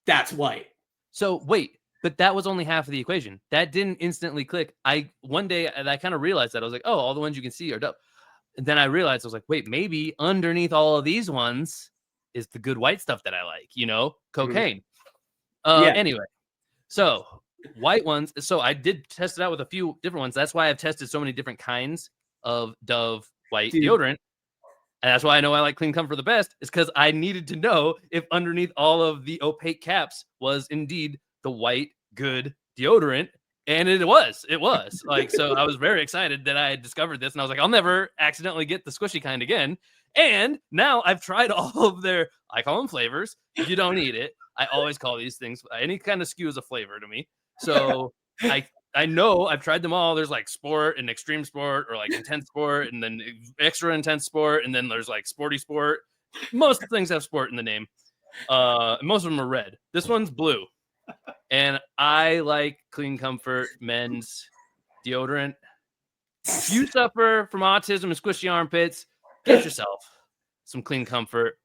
that's white. So wait. But that was only half of the equation. That didn't instantly click. One day I kind of realized that. I was like, oh, all the ones you can see are Dove. And then I realized, I was like, wait, maybe underneath all of these ones is the good white stuff that I like, cocaine. Anyway, so white ones. So I did test it out with a few different ones. That's why I've tested so many different kinds of Dove white deodorant. And that's why I know I like Clean Comfort the best, is because I needed to know if underneath all of the opaque caps was indeed the white good deodorant. And it was like, so I was very excited that I had discovered this, and I was like, I'll never accidentally get the squishy kind again. And now I've tried all of I call them flavors. You don't need it. I always call these things, any kind of SKU is a flavor to me. So I know I've tried them all. There's like sport and extreme sport, or like intense sport, and then extra intense sport. And then there's like sporty sport. Most things have sport in the name. Most of them are red. This one's blue. And I like Clean Comfort men's deodorant. If you suffer from autism and squishy armpits, get yourself some Clean Comfort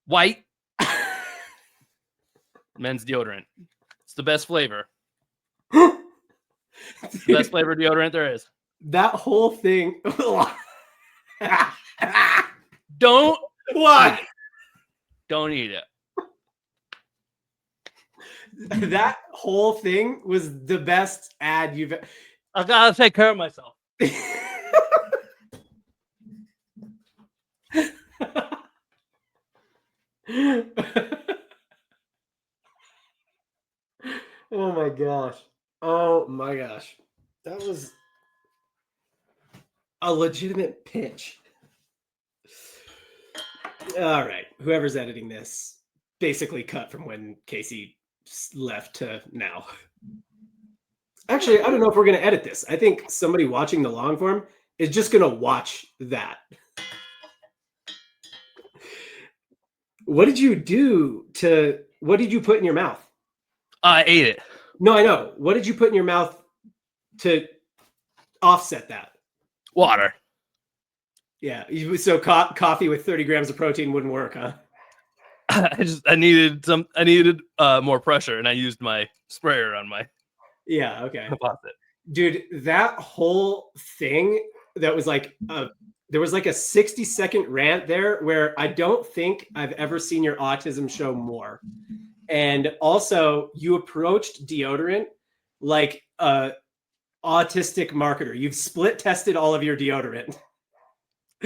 white men's deodorant. It's the best flavor. It's the best flavor deodorant there is. That whole thing. Don't eat it. That whole thing was the best ad you've. I gotta take care of myself. Oh my gosh. Oh my gosh. That was a legitimate pitch. All right. Whoever's editing this basically cut from when Casey left to now. Actually, I don't know if we're going to edit this. I think somebody watching the long form is just going to watch that. What did you put in your mouth? I ate it. No, I know. What did you put in your mouth to offset that? Water. Yeah. So coffee with 30 grams of protein wouldn't work, huh? I needed more pressure, and I used my sprayer on my. Yeah. Okay. Faucet. Dude, that whole thing that was like a there was like a 60-second rant there where I don't think I've ever seen your autism show more. And also, you approached deodorant like a autistic marketer. You've split tested all of your deodorant.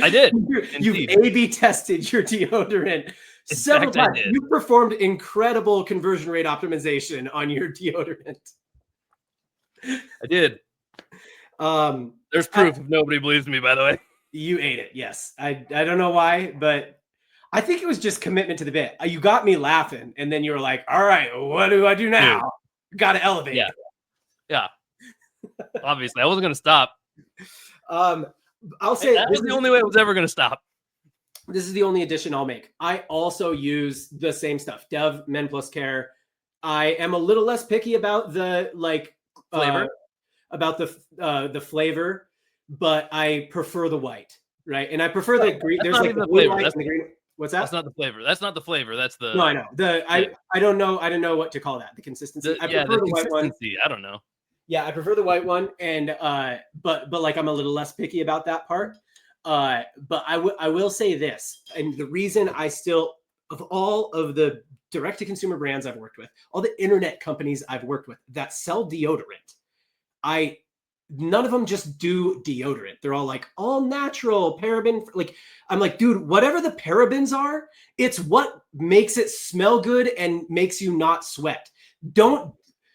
I did. You've A/B tested your deodorant several times. You performed incredible conversion rate optimization on your deodorant. I did. There's proof if nobody believes me, by the way. You ate it, yes. I don't know why, but I think it was just commitment to the bit. You got me laughing, and then you were like, all right, what do I do now? Got to elevate. Yeah. Obviously, I wasn't going to stop. I'll say that was the only way it was ever going to stop. This is the only addition I'll make. I also use the same stuff, Dove Men Plus Care. I am a little less picky about the flavor, about the flavor, but I prefer the white, right? And I prefer the green. There's like the blue light and the green. What's that? That's not the flavor. That's not the flavor. That's the. No, I know. I don't know. I don't know what to call that. The consistency. I prefer the white one. I don't know. Yeah, I prefer the white one, and but like I'm a little less picky about that part. But I will say this, and the reason I still, of all of the direct-to-consumer brands I've worked with, all the internet companies I've worked with that sell deodorant, none of them just do deodorant. They're all like all natural, paraben. Like I'm like, dude, whatever the parabens are, it's what makes it smell good and makes you not sweat. Don't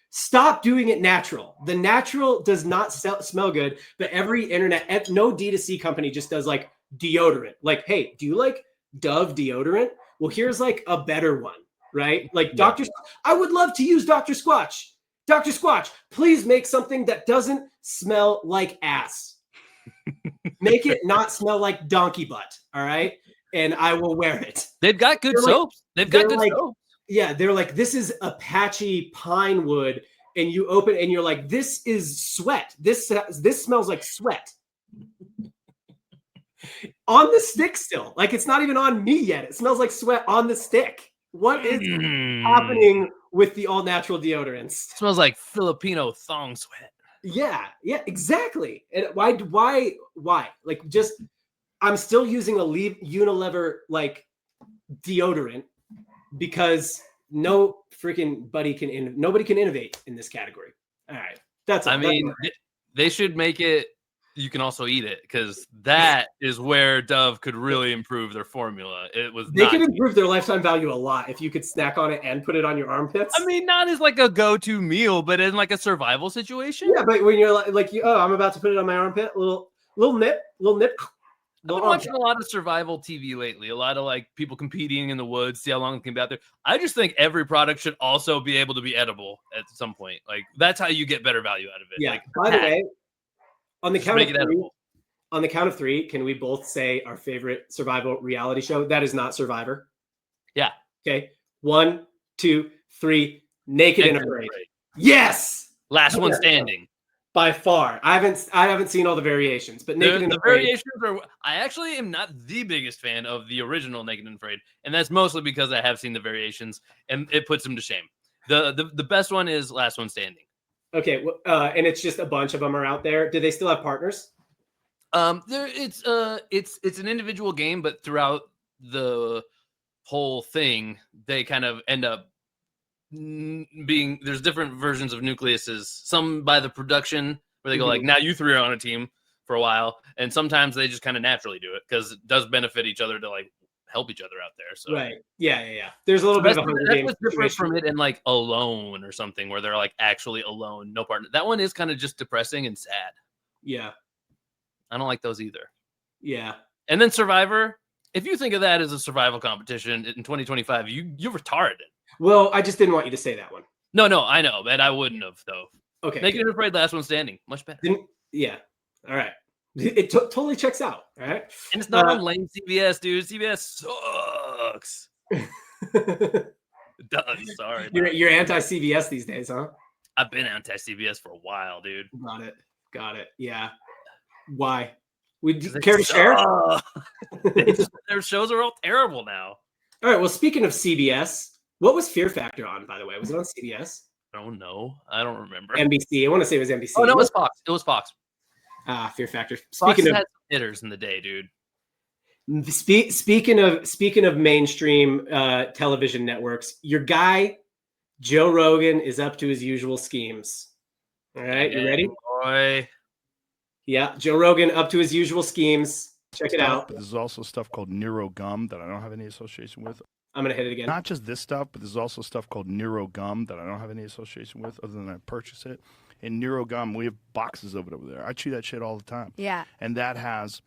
stop doing it natural. The natural does not smell good, but every internet, no D2C company just does like deodorant. Like, hey, do you like Dove deodorant? Well, here's like a better one, right? Like I would love to use Dr. Squatch. Dr. Squatch, please make something that doesn't smell like ass. Make it not smell like donkey butt, all right? And I will wear it. They've got good soaps. They've got good soaps. Yeah, they're like, this is Apache pine wood, and you open and you're like, this is sweat. This smells like sweat. On the stick still. Like, it's not even on me yet. It smells like sweat on the stick. What is happening with the all-natural deodorants? It smells like Filipino thong sweat. Yeah, exactly. And why? Like, just, I'm still using a Unilever like deodorant because nobody can innovate in this category. All right, that's. I mean, they should make it. You can also eat it because that is where Dove could really improve their formula. They could improve their lifetime value a lot if you could snack on it and put it on your armpits. I mean, not as like a go-to meal, but in like a survival situation. Yeah, but when you're like I'm about to put it on my armpit, little nip. I've been watching a lot of survival TV lately. A lot of like people competing in the woods, see how long they can be out there. I just think every product should also be able to be edible at some point. Like that's how you get better value out of it. Yeah. Like, by the way, on the count of three, can we both say our favorite survival reality show? That is not Survivor. Yeah. Okay. 1, 2, 3. Naked and Afraid. Yes. Last one standing. By far. I haven't seen all the variations, but Naked and Afraid. Variations are. I actually am not the biggest fan of the original Naked and Afraid, and that's mostly because I have seen the variations, and it puts them to shame. The best one is Last One Standing. Okay, and it's just a bunch of them are out there. Do they still have partners? It's an individual game, but throughout the whole thing, they kind of end up being. There's different versions of nucleuses. Some by the production where they go like, now you three are on a team for a while, and sometimes they just kind of naturally do it because it does benefit each other to like help each other out there. So right, yeah. There's a little bit of a Hunger Games different from it in like Alone or something where they're like actually alone, no partner. That one is kind of just depressing and sad. Yeah, I don't like those either. Yeah, and then Survivor. If you think of that as a survival competition in 2025, you're retarded. Well, I just didn't want you to say that one. No, I know, but I wouldn't have though. Okay, Naked and Afraid, Last One Standing, much better. Yeah, all right. It totally checks out. All right. And it's not on lame CBS, dude. CBS sucks. It does. Sorry. You're anti-CBS these days, huh? I've been anti-CBS for a while, dude. Got it. Yeah. Why? Would you care to share? Their shows are all terrible now. All right. Well, speaking of CBS, what was Fear Factor on, by the way? Was it on CBS? I don't know. I don't remember. NBC. I want to say it was NBC. Oh, no, it was Fox. It was Fox. Fear Factor. Fox had some hitters in the day, dude. Speaking of mainstream television networks, your guy Joe Rogan is up to his usual schemes. All right, you ready? Boy. Yeah, Joe Rogan up to his usual schemes. Check it out. But there's also stuff called NeuroGum that I don't have any association with. I'm gonna hit it again. Not just this stuff, but there's also stuff called NeuroGum that I don't have any association with other than I purchase it. And NeuroGum, we have boxes of it over there. I chew that shit all the time. Yeah. And that has,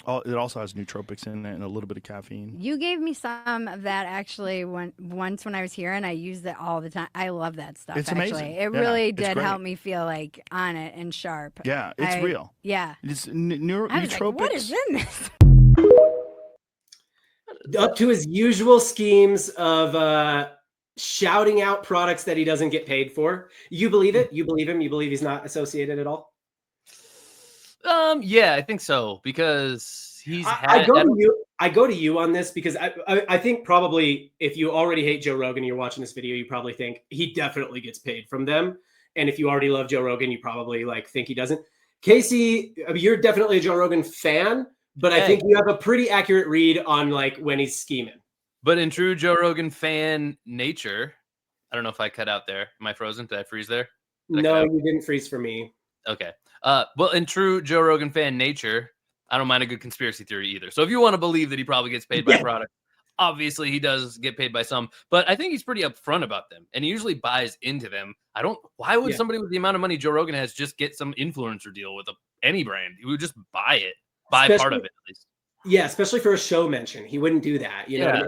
it also has nootropics in it and a little bit of caffeine. You gave me some of that actually once when I was here, and I used it all the time. I love that stuff. It's actually. amazing. It Yeah, really it's did great. help me feel like on it and sharp. Yeah, it's real. Yeah. It's I was nootropics. like, what is in this? Up to his usual schemes of shouting out products that he doesn't get paid for. You believe it? You believe him? You believe he's not associated at all? Yeah, I think so because he's I go to you on this because I think probably if you already hate Joe Rogan and you're watching this video, you probably think he definitely gets paid from them. And if you already love Joe Rogan, you probably think he doesn't. Casey, you're definitely a Joe Rogan fan, but I think you have a pretty accurate read on when he's scheming. But in true Joe Rogan fan nature, I don't know if I cut out there. Am I frozen? Did I freeze there? No, you didn't freeze for me. Okay. Well, in true Joe Rogan fan nature, I don't mind a good conspiracy theory either. So if you want to believe that he probably gets paid by product, obviously he does get paid by some, but I think he's pretty upfront about them and he usually buys into them. Why would somebody with the amount of money Joe Rogan has just get some influencer deal with any brand? He would just buy part of it at least. Yeah, especially for a show mention. He wouldn't do that. You know,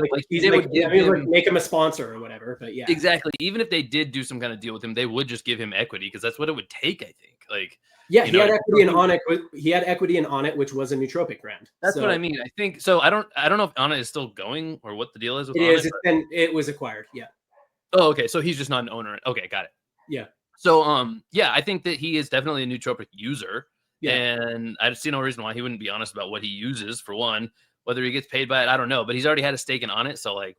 make him a sponsor or whatever. But yeah. Exactly. Even if they did do some kind of deal with him, they would just give him equity because that's what it would take, I think. He had equity in Onnit. He had equity in Onnit, which was a nootropic brand. That's what I mean. I think so. I don't know if Onnit is still going or what the deal is with Onnit. It is, and it was acquired. Yeah. Oh, okay. So he's just not an owner. Okay, got it. Yeah. So I think that he is definitely a nootropic user. Yeah. And I see no reason why he wouldn't be honest about what he uses for one. Whether he gets paid by it, I don't know. But he's already had a stake in Onnit, so I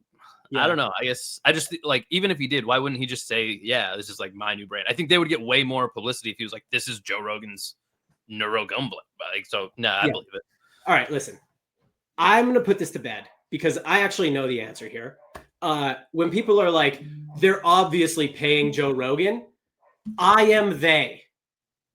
don't know. I guess I just even if he did, why wouldn't he just say, "Yeah, this is my new brand"? I think they would get way more publicity if he was like, "This is Joe Rogan's NeuroGum." I believe it. All right, listen. I'm gonna put this to bed because I actually know the answer here. When people are like, they're obviously paying Joe Rogan, I am they.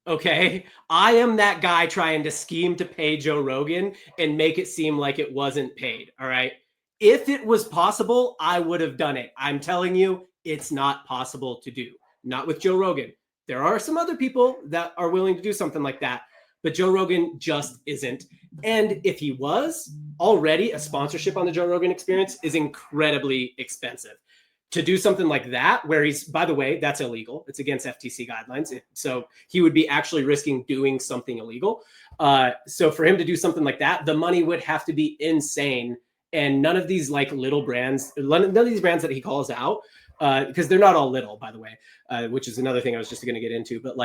Okay, I am that guy trying to scheme to pay Joe Rogan and make it seem like it wasn't paid. All right. If it was possible, I would have done it. I'm telling you, it's not possible to do. Not with Joe Rogan. There are some other people that are willing to do something like that, but Joe Rogan just isn't. And if he was, already a sponsorship on the Joe Rogan Experience is incredibly expensive. To do something like that, where he's, by the way, that's illegal. It's against FTC guidelines. So he would be actually risking doing something illegal. So for him to do something like that, the money would have to be insane. And none of these little brands, none of these brands that he calls out, because they're not all little, by the way, which is another thing I was just going to get into. But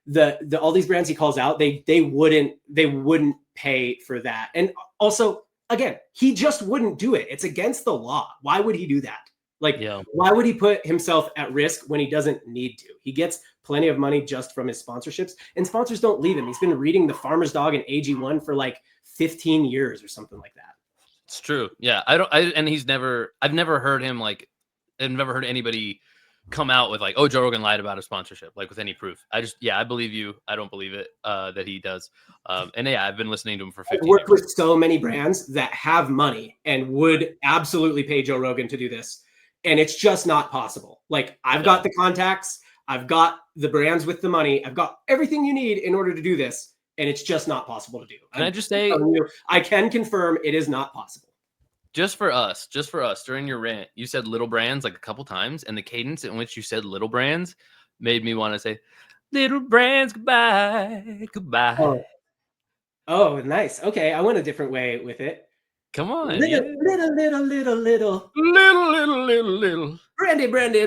the all these brands he calls out, they wouldn't pay for that. And also, again, he just wouldn't do it. It's against the law. Why would he do that? Why would he put himself at risk when he doesn't need to? He gets plenty of money just from his sponsorships, and sponsors don't leave him. He's been reading The Farmer's Dog and AG1 for 15 years or something like that. It's true. Yeah. I've never heard him I've never heard anybody come out with oh, Joe Rogan lied about a sponsorship, with any proof. I believe you. I don't believe it, that he does. I've been listening to him for 15 years. I've worked with so many brands that have money and would absolutely pay Joe Rogan to do this. And it's just not possible. I've got the contacts, I've got the brands with the money, I've got everything you need in order to do this. And it's just not possible to do. Can I just say, I can confirm it is not possible. Just for us, during your rant, you said little brands a couple times, and the cadence in which you said little brands made me want to say, little brands, goodbye, goodbye. Oh, nice. Okay, I went a different way with it. Come on. Little. Brandy. Oh, brandy.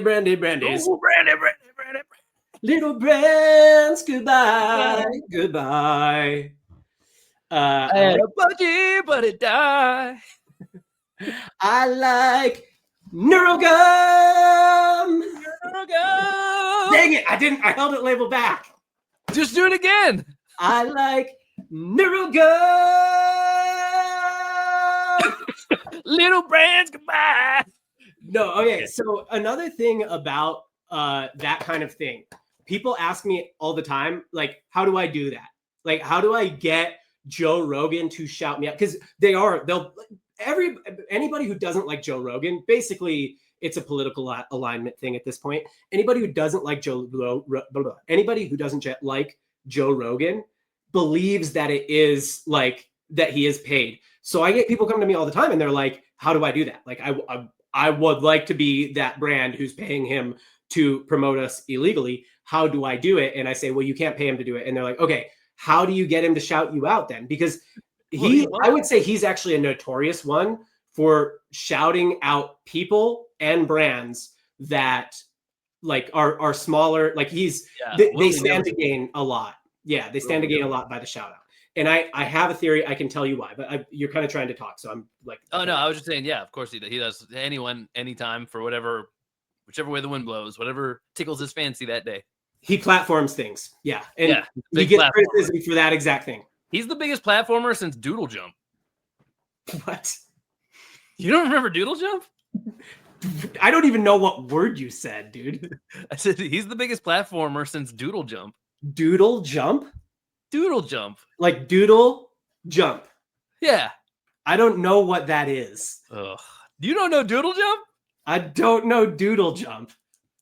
Little brands, goodbye. I had a budget, but it died. I like NeuroGum. Dang it, I held it label back. Just do it again. I like NeuroGum. Little brands goodbye. No, okay. So another thing about that kind of thing, people ask me all the time, like, how do I do that? Like, how do I get Joe Rogan to shout me out? Because anybody who doesn't like Joe Rogan, basically, it's a political alignment thing at this point. Anybody who doesn't like anybody who doesn't like Joe Rogan believes that it is like that he is paid. So I get people come to me all the time and they're like, how do I do that? Like, I would like to be that brand who's paying him to promote us illegally. How do I do it? And I say, well, you can't pay him to do it. And they're like, okay, how do you get him to shout you out then? Because I would say he's actually a notorious one for shouting out people and brands that like are smaller. Like they stand to gain a lot. Yeah, they stand to gain a lot by the shout out. And I have a theory. I can tell you why, but you're kind of trying to talk. So I'm like, oh, no, I was just saying, yeah, of course he does. Anyone, anytime, for whichever way the wind blows, whatever tickles his fancy that day. He platforms things. Yeah. And he gets criticism for that exact thing. He's the biggest platformer since Doodle Jump. What? You don't remember Doodle Jump? I don't even know what word you said, dude. I said he's the biggest platformer since Doodle Jump. Doodle Jump? Doodle Jump. Like Doodle Jump. Yeah. I don't know what that is. Ugh. You don't know Doodle Jump? I don't know Doodle Jump.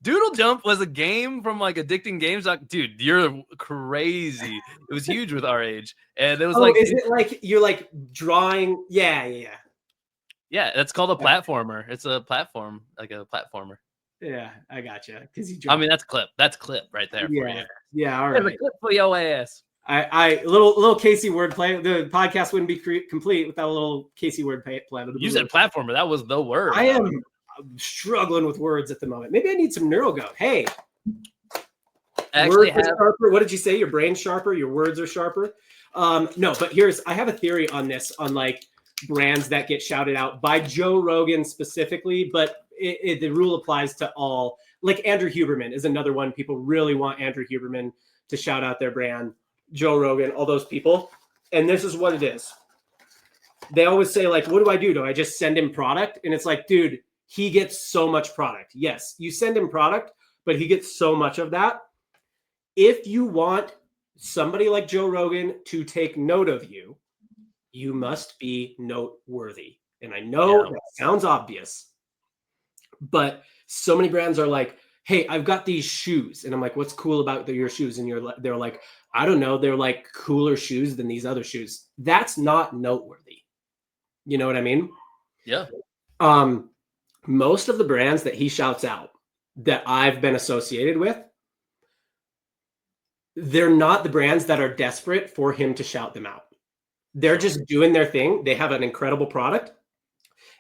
Doodle Jump was a game from like Addicting Games. Dude, you're crazy. It was huge with our age. And it was is it like you're like drawing? Yeah. Yeah, that's called a platformer. It's a platform, like a platformer. Yeah, I gotcha. I mean, that's clip. That's clip right there. Yeah, for you. Yeah. All right. There's a clip for your ass. I little Casey wordplay. The podcast wouldn't be complete without a little Casey wordplay. You said platformer. That was the word. I'm struggling with words at the moment. Maybe I need some NeuroGum. Hey, words are sharper. What did you say? Your brain's sharper. Your words are sharper. No, but I have a theory on this, on like brands that get shouted out by Joe Rogan specifically, but the rule applies to all. Like Andrew Huberman is another one. People really want Andrew Huberman to shout out their brand. Joe Rogan, all those people. And this is what it is. They always say, like, what do I do? Do I just send him product? And it's like, dude, he gets so much product. Yes, you send him product, but he gets so much of that. If you want somebody like Joe Rogan to take note of you, you must be noteworthy. And I know that sounds obvious, but so many brands are like, hey, I've got these shoes. And I'm like, what's cool about your shoes? And they're like, I don't know. They're like cooler shoes than these other shoes. That's not noteworthy. You know what I mean? Yeah. Most of the brands that he shouts out that I've been associated with, they're not the brands that are desperate for him to shout them out. They're just doing their thing. They have an incredible product,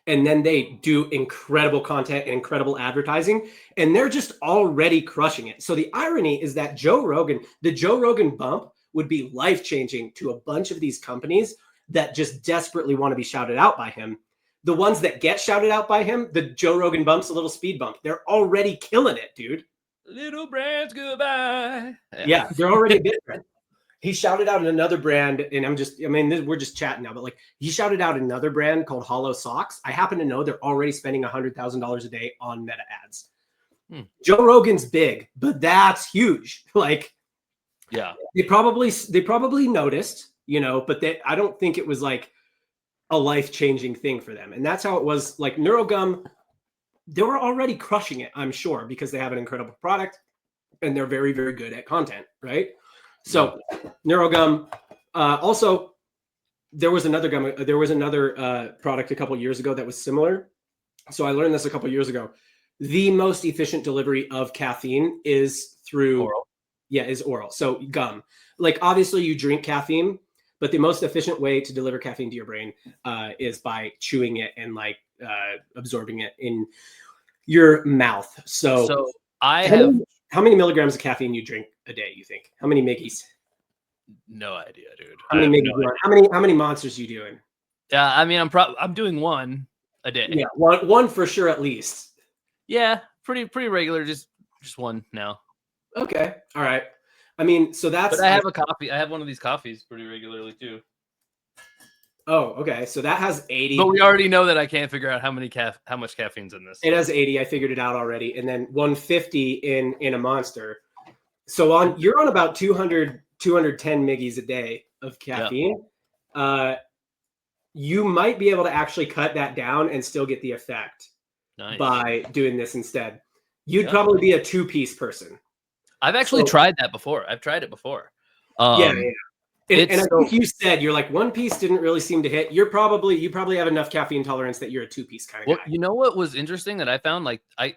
and then they do incredible content and incredible advertising, and they're just already crushing it. So the irony is that the Joe Rogan bump would be life-changing to a bunch of these companies that just desperately want to be shouted out by him. The ones that get shouted out by him, the Joe Rogan bump's a little speed bump. They're already killing it, dude. Little brands goodbye. Yeah, they're already different. He shouted out another brand, and we're just chatting now, but like he shouted out another brand called Hollow Socks. I happen to know they're already spending $100,000 a day on meta ads. Joe Rogan's big, but that's huge. Like, yeah, they probably noticed, but I don't think it was like a life-changing thing for them. And that's how it was. Like NeuroGum, they were already crushing it, I'm sure, because they have an incredible product and they're very, very good at content, right? So NeuroGum, also there was another product a couple years ago that was similar. So I learned this a couple years ago. The most efficient delivery of caffeine is through oral. Yeah, is oral. So gum. Like obviously you drink caffeine, but the most efficient way to deliver caffeine to your brain is by chewing it and like absorbing it in your mouth. So how many milligrams of caffeine you drink a day, you think? How many Miggies? No idea, dude. How many monsters you doing? Yeah, I mean, I'm doing one a day. Yeah, one for sure at least. Yeah, pretty regular, just one now. Okay, all right. I mean, so that's. But I have a coffee. I have one of these coffees pretty regularly too. Oh, okay. So that has 80. But we already know that I can't figure out how much caffeine's in this. It has 80. I figured it out already. And then 150 in a Monster. So you're on about 210 miggies a day of caffeine. You might be able to actually cut that down and still get the effect by doing this instead. You'd probably be a 2-piece person. I've actually tried that before. I've tried it before. Yeah. And I think you said you're like 1-piece didn't really seem to hit. You probably have enough caffeine tolerance that you're a 2-piece kind of guy. You know what was interesting that I found? Like I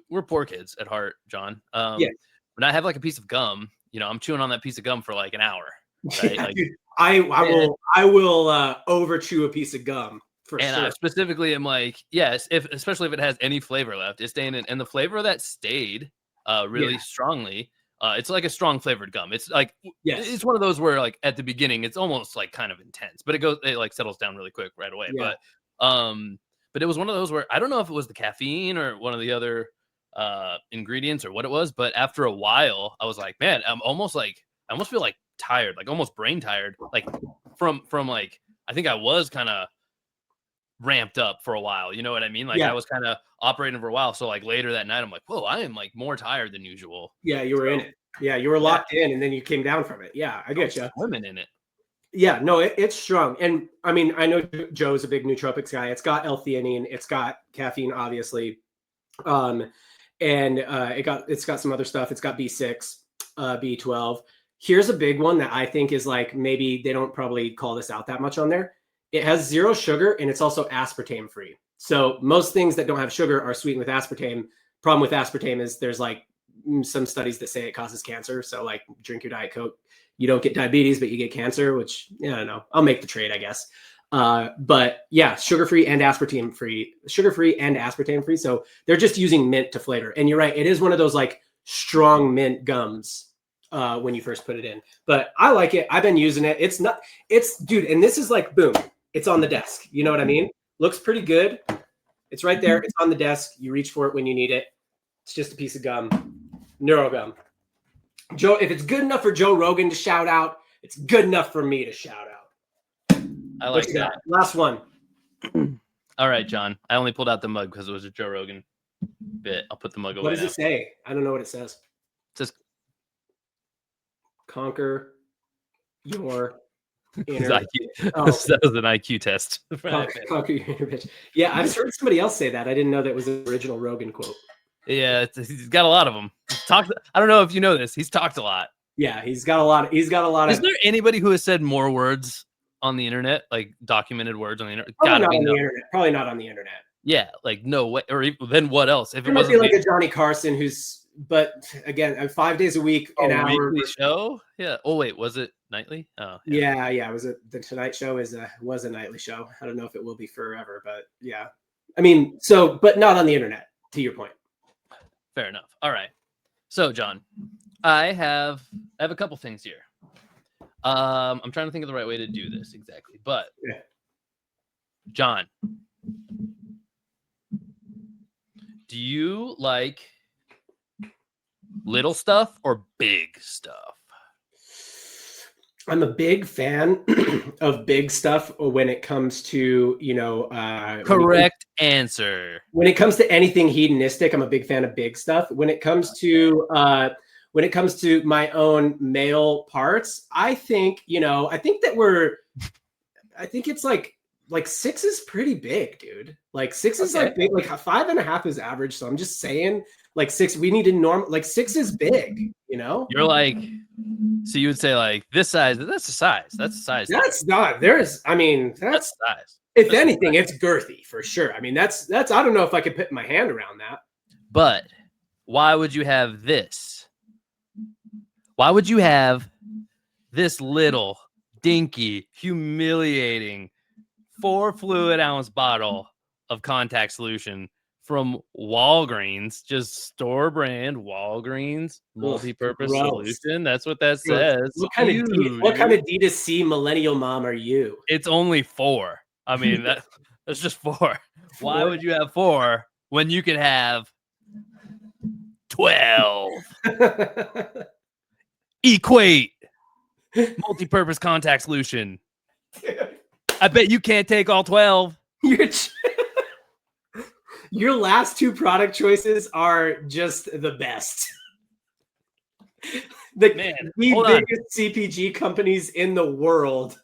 we're poor kids at heart, John. When I have like a piece of gum, I'm chewing on that piece of gum for like an hour. Right? Yeah, like, dude, I will over chew a piece of gum for sure. I specifically am like, yes, especially if it has any flavor left, it's staying in, and the flavor of that stayed really strongly. It's like a strong flavored gum. It's like it's one of those where like at the beginning it's almost like kind of intense, but it like settles down really quick right away. Yeah. But it was one of those where I don't know if it was the caffeine or one of the other ingredients or what it was, but after a while I was like, man, I almost feel like tired, like almost brain tired, like from like I think I was kind of ramped up for a while, you know what I mean? Like I was kind of operating for a while, so like later that night I'm like, whoa, I am like more tired than usual. Yeah, you were in it. Yeah, you were locked in, and then you came down from it. Yeah, I get you. Women in it. Yeah, no, it's strong. And I mean, I know Joe's a big nootropics guy. It's got L-theanine, it's got caffeine, obviously, and it's got some other stuff. It's got B6, B12. Here's a big one that I think is like maybe they don't probably call this out that much on there. It has 0 sugar and it's also aspartame free. So most things that don't have sugar are sweetened with aspartame. Problem with aspartame is there's like some studies that say it causes cancer. So like drink your Diet Coke. You don't get diabetes, but you get cancer, which I don't know. I'll make the trade, I guess. But yeah, sugar-free and aspartame free. Sugar-free and aspartame free. So they're just using mint to flavor. And you're right. It is one of those like strong mint gums when you first put it in. But I like it. I've been using it. Dude, and this is like, boom. It's on the desk. You know what I mean? Looks pretty good. It's right there. It's on the desk. You reach for it when you need it. It's just a piece of gum. NeuroGum. Joe, if it's good enough for Joe Rogan to shout out, it's good enough for me to shout out. I like that. Last one. All right, John. I only pulled out the mug because it was a Joe Rogan bit. I'll put the mug away. What does it say? I don't know what it says. It says conquer your inner IQ. Oh. That was an IQ test. Conquer your inner bitch. Yeah, I've heard somebody else say that. I didn't know that was an original Rogan quote. Yeah, he's got a lot of them. I don't know if you know this. He's talked a lot. Yeah, he's got a lot. Is there anybody who has said more words on the internet, like documented words on the internet? Probably not on the internet. Yeah, like no way. Or then what else? If it wasn't like a Johnny Carson, but again, 5 days a week, an hour weekly show. Yeah. Oh wait, was it nightly? Oh yeah. Yeah. Was it the Tonight Show? Was a nightly show. I don't know if it will be forever, but yeah. I mean, but not on the internet. To your point. Fair enough. All right. So, John, I have a couple things here. I'm trying to think of the right way to do this exactly. But, John, do you like little stuff or big stuff? I'm a big fan of big stuff when it comes to, correct answer. When it comes to anything hedonistic, I'm a big fan of big stuff. When it comes to my own male parts, I think it's like 6 is pretty big, dude. Like 6 is like big, like 5.5 is average. So I'm just saying, like 6, we need to 6 is big, You're like, so you would say like this size, that's the size. That's the size. That's not, that's size. If anything, it's girthy for sure. I mean, that's, I don't know if I could put my hand around that. But why would you have this? Why would you have this little dinky, humiliating 4 fluid ounce bottle of contact solution from Walgreens, just store brand Walgreens multi-purpose solution? That's what that says. What kind of D2C millennial mom are you? It's only 4. I mean, that's just 4. Why would you have 4 when you could have 12? Equate multi-purpose contact solution. I bet you can't take all 12. Your last two product choices are just the best. The biggest CPG companies in the world.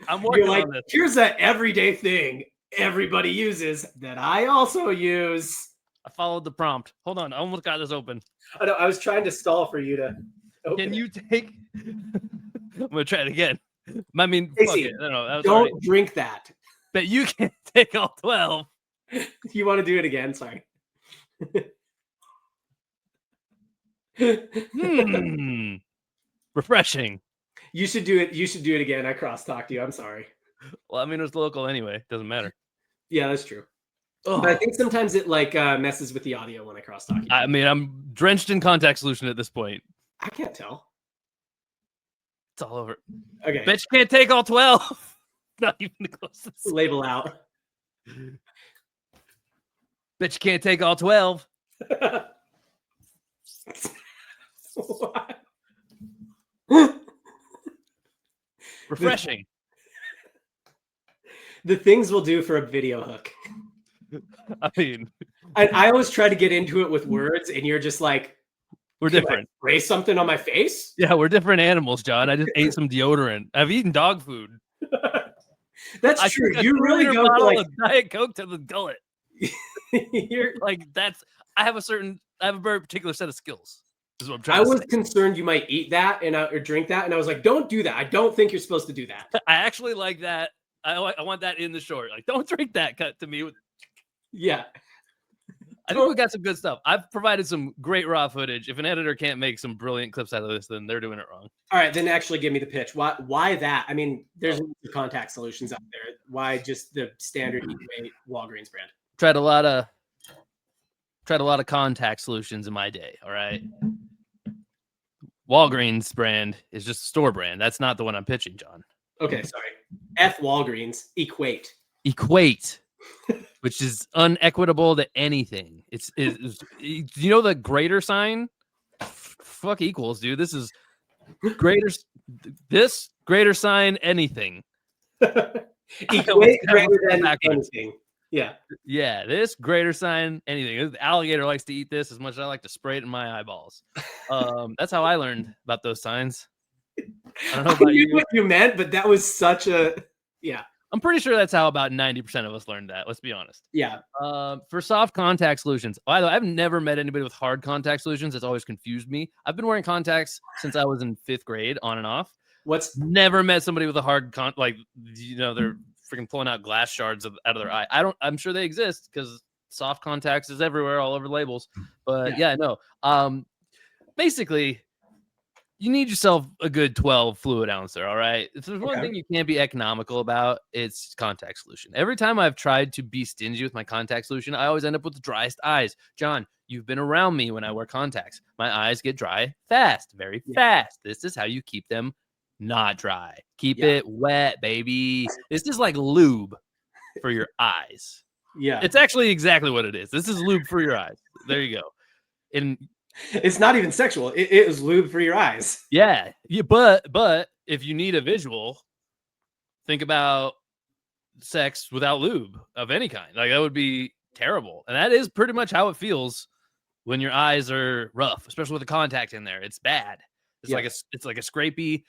I'm working on this. Here's an everyday thing everybody uses that I also use. I followed the prompt. Hold on. I almost got this open. I know. I was trying to stall for you to open. Can you take? I'm gonna try it again. I mean, Casey, fuck it. No, don't drink that. But you can't take all 12. You want to do it again? Sorry. Refreshing. You should do it. You should do it again. I cross-talked you. I'm sorry. Well, I mean, it's local anyway. Doesn't matter. Yeah, that's true. But I think sometimes it messes with the audio when I cross-talk you. I mean, I'm drenched in contact solution at this point. I can't tell. It's all over. Okay. Bet you can't take all 12. Not even the closest. Label out. Bet you can't take all 12. Refreshing. The things we'll do for a video hook. I mean, I always try to get into it with words, and you're just like, we're different. Spray something on my face? Yeah, we're different animals, John. I just ate some deodorant. I've eaten dog food. That's true. You really go bottle like of Diet Coke to the gullet. you're Like I have a very particular set of skills. Is what I'm trying I to was say. concerned you might eat that or drink that, and I was like, don't do that. I don't think you're supposed to do that. I actually like that. I want that in the short. Like, don't drink that. Cut to me. Yeah. I think we got some good stuff. I've provided some great raw footage. If an editor can't make some brilliant clips out of this, then they're doing it wrong. All right, then actually give me the pitch. Why that? I mean, there's contact solutions out there. Why just the standard Equate Walgreens brand? Tried a lot of contact solutions in my day. All right. Walgreens brand is just a store brand. That's not the one I'm pitching, John. Okay, sorry. F Walgreens, Equate. Equate, which is unequitable to anything. It's you know the greater sign? Fuck equals, dude. This is greater sign anything. Equate greater than anything. Yeah. Yeah, this greater sign anything. The alligator likes to eat this as much as I like to spray it in my eyeballs. That's how I learned about those signs. I don't know about you. What you meant, but that was such a I'm pretty sure that's how about 90% of us learned that. Let's be honest. Yeah. For soft contact solutions, by the way, I've never met anybody with hard contact solutions. It's always confused me. I've been wearing contacts since I was in 5th grade, on and off. Never met somebody with a hard they're freaking pulling out glass shards out of their eye. I'm sure they exist because soft contacts is everywhere, all over labels. But no. Basically, you need yourself a good 12 fluid ouncer, all right? If there's one thing you can't be economical about, it's contact solution. Every time I've tried to be stingy with my contact solution, I always end up with the driest eyes. John, you've been around me when I wear contacts. My eyes get dry fast, very fast. This is how you keep them not dry. Keep it wet, baby. This is like lube for your eyes. Yeah. It's actually exactly what it is. This is lube for your eyes. There you go. And it's not even sexual. It was lube for your eyes. Yeah. But if you need a visual, think about sex without lube of any kind. Like, that would be terrible. And that is pretty much how it feels when your eyes are rough, especially with the contact in there. It's bad. It's like a scrapey.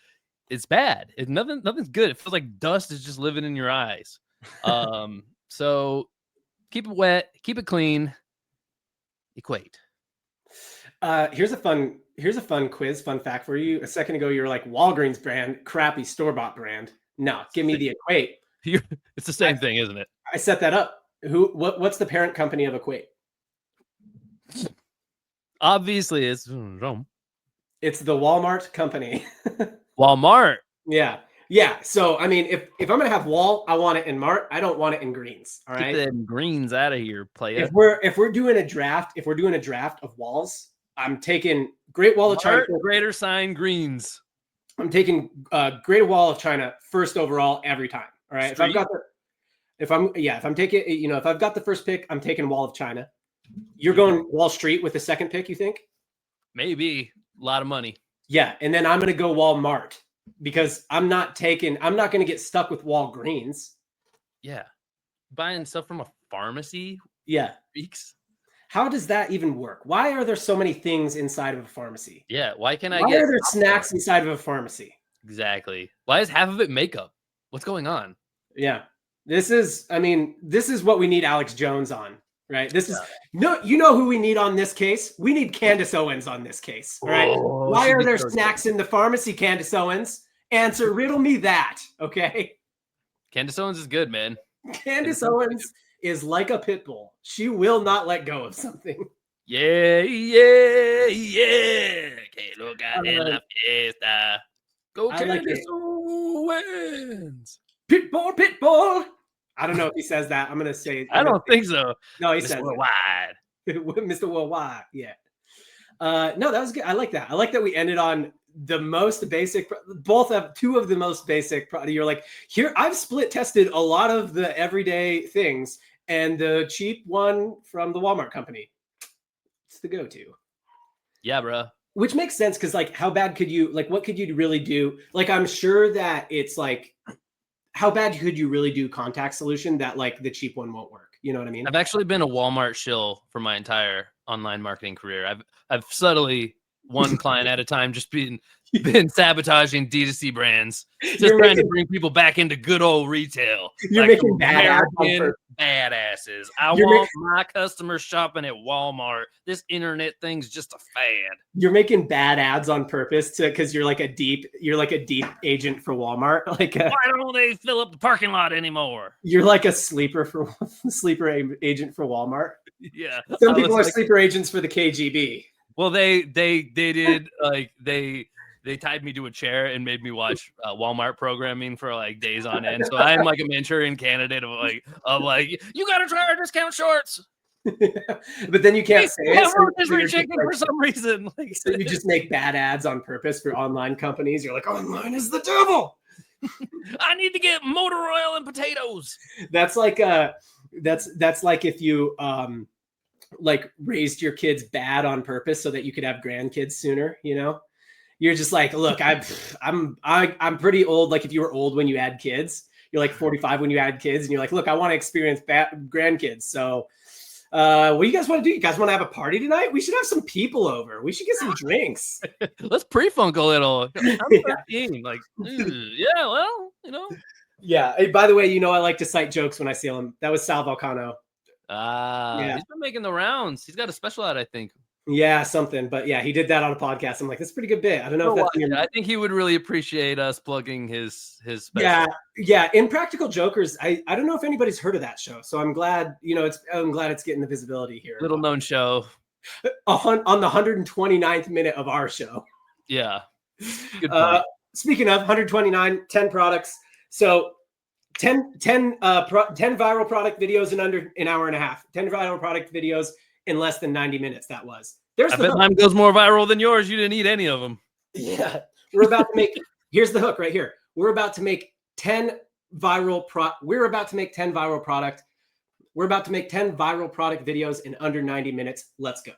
It's bad. Nothing's good. It feels like dust is just living in your eyes. So keep it wet, keep it clean. Equate. Here's a fun fun fact for you. A second ago, you were like, Walgreens brand, crappy store-bought brand. No, give me the Equate. It's the same thing, isn't it? I set that up. What's the parent company of Equate? Obviously, it's the Walmart company. Walmart. Yeah. Yeah. So, I mean, if I'm going to have Wal, I want it in Mart. I don't want it in Greens. All right. Get them Greens out of here, player. If we're doing a draft of Walls, I'm taking Great Wall of China. Greater sign Greens. I'm taking Great Wall of China first overall every time. All right. Street? If I'm taking, if I've got the first pick, I'm taking Wall of China. You're going Wall Street with the second pick, you think? Maybe. A lot of money. Yeah. And then I'm going to go Walmart because I'm not going to get stuck with Walgreens. Yeah. Buying stuff from a pharmacy? Yeah. Freaks. How does that even work? Why are there so many things inside of a pharmacy? Yeah. Why are there popcorn? Snacks inside of a pharmacy? Exactly. Why is half of it makeup? What's going on? Yeah. This is what we need Alex Jones on, right? You know who we need on this case? We need Candace Owens on this case, right? Why are there snacks in the pharmacy, Candace Owens? Riddle me that, okay? Candace Owens is good, man. Candace Owens is like a pit bull. She will not let go of something. Yeah. Que loca en la fiesta. Go Candace Owens. Pitbull. I don't know if he says that. I'm gonna say. I don't think so. No, he Mr. says Worldwide. Mr. Worldwide. Yeah. No, that was good. I like that. I like that we ended on the most basic. Both have two of the most basic. You're like, here. I've split tested a lot of the everyday things, and the cheap one from the Walmart company. It's the go-to. Yeah, bro. Which makes sense because, like, how bad could you? Like, what could you really do? Like, I'm sure that it's like, how bad could you really do contact solution that like the cheap one won't work? You know what I mean? I've actually been a Walmart shill for my entire online marketing career. I've subtly one client at a time just been sabotaging D2C brands, just trying to bring people back into good old retail. You're like making American badasses. I want my customers shopping at Walmart. This internet thing's just a fad. You're making bad ads on purpose because you're like a deep agent for Walmart. Why don't they fill up the parking lot anymore? You're like a sleeper agent for Walmart. Yeah. Some people are sleeper agents for the KGB. Well, they did like they tied me to a chair and made me watch Walmart programming for like days on end. So I'm like a Manchurian candidate of like you got to try our discount shorts. But then you can't say it. Chicken for some reason. Like, so you just make bad ads on purpose for online companies. You're like, online is the devil. I need to get motor oil and potatoes. That's like that's like if you like raised your kids bad on purpose so that you could have grandkids sooner, you know? You're just like, look, I'm pretty old. Like if you were old when you had kids, you're like 45 when you had kids, and you're like, look, I want to experience grandkids. So what do you guys want to do? You guys want to have a party tonight? We should have some people over. We should get some drinks. Let's pre-funk a little. I'm 13. Like, yeah, well, you know. Yeah. Hey, by the way, you know, I like to cite jokes when I see them. That was Sal Volcano. Yeah. He's been making the rounds. He's got a special out, I think. Yeah, something. But yeah, he did that on a podcast. I'm like, that's a pretty good bit. I don't know if that's I think he would really appreciate us plugging his special. Yeah. Impractical Jokers. I don't know if anybody's heard of that show. So I'm glad, you know, I'm glad it's getting the visibility here. Little known show. On the 129th minute of our show. Yeah. Good point. Speaking of 129, 10 products. So 10 viral product videos in under an hour and a half. 10 viral product videos in less than 90 minutes. That was. I bet mine goes more viral than yours. You didn't eat any of them. Yeah. We're about to make, here's the hook right here. We're about to make 10 viral We're about to make 10 viral product videos in under 90 minutes. Let's go.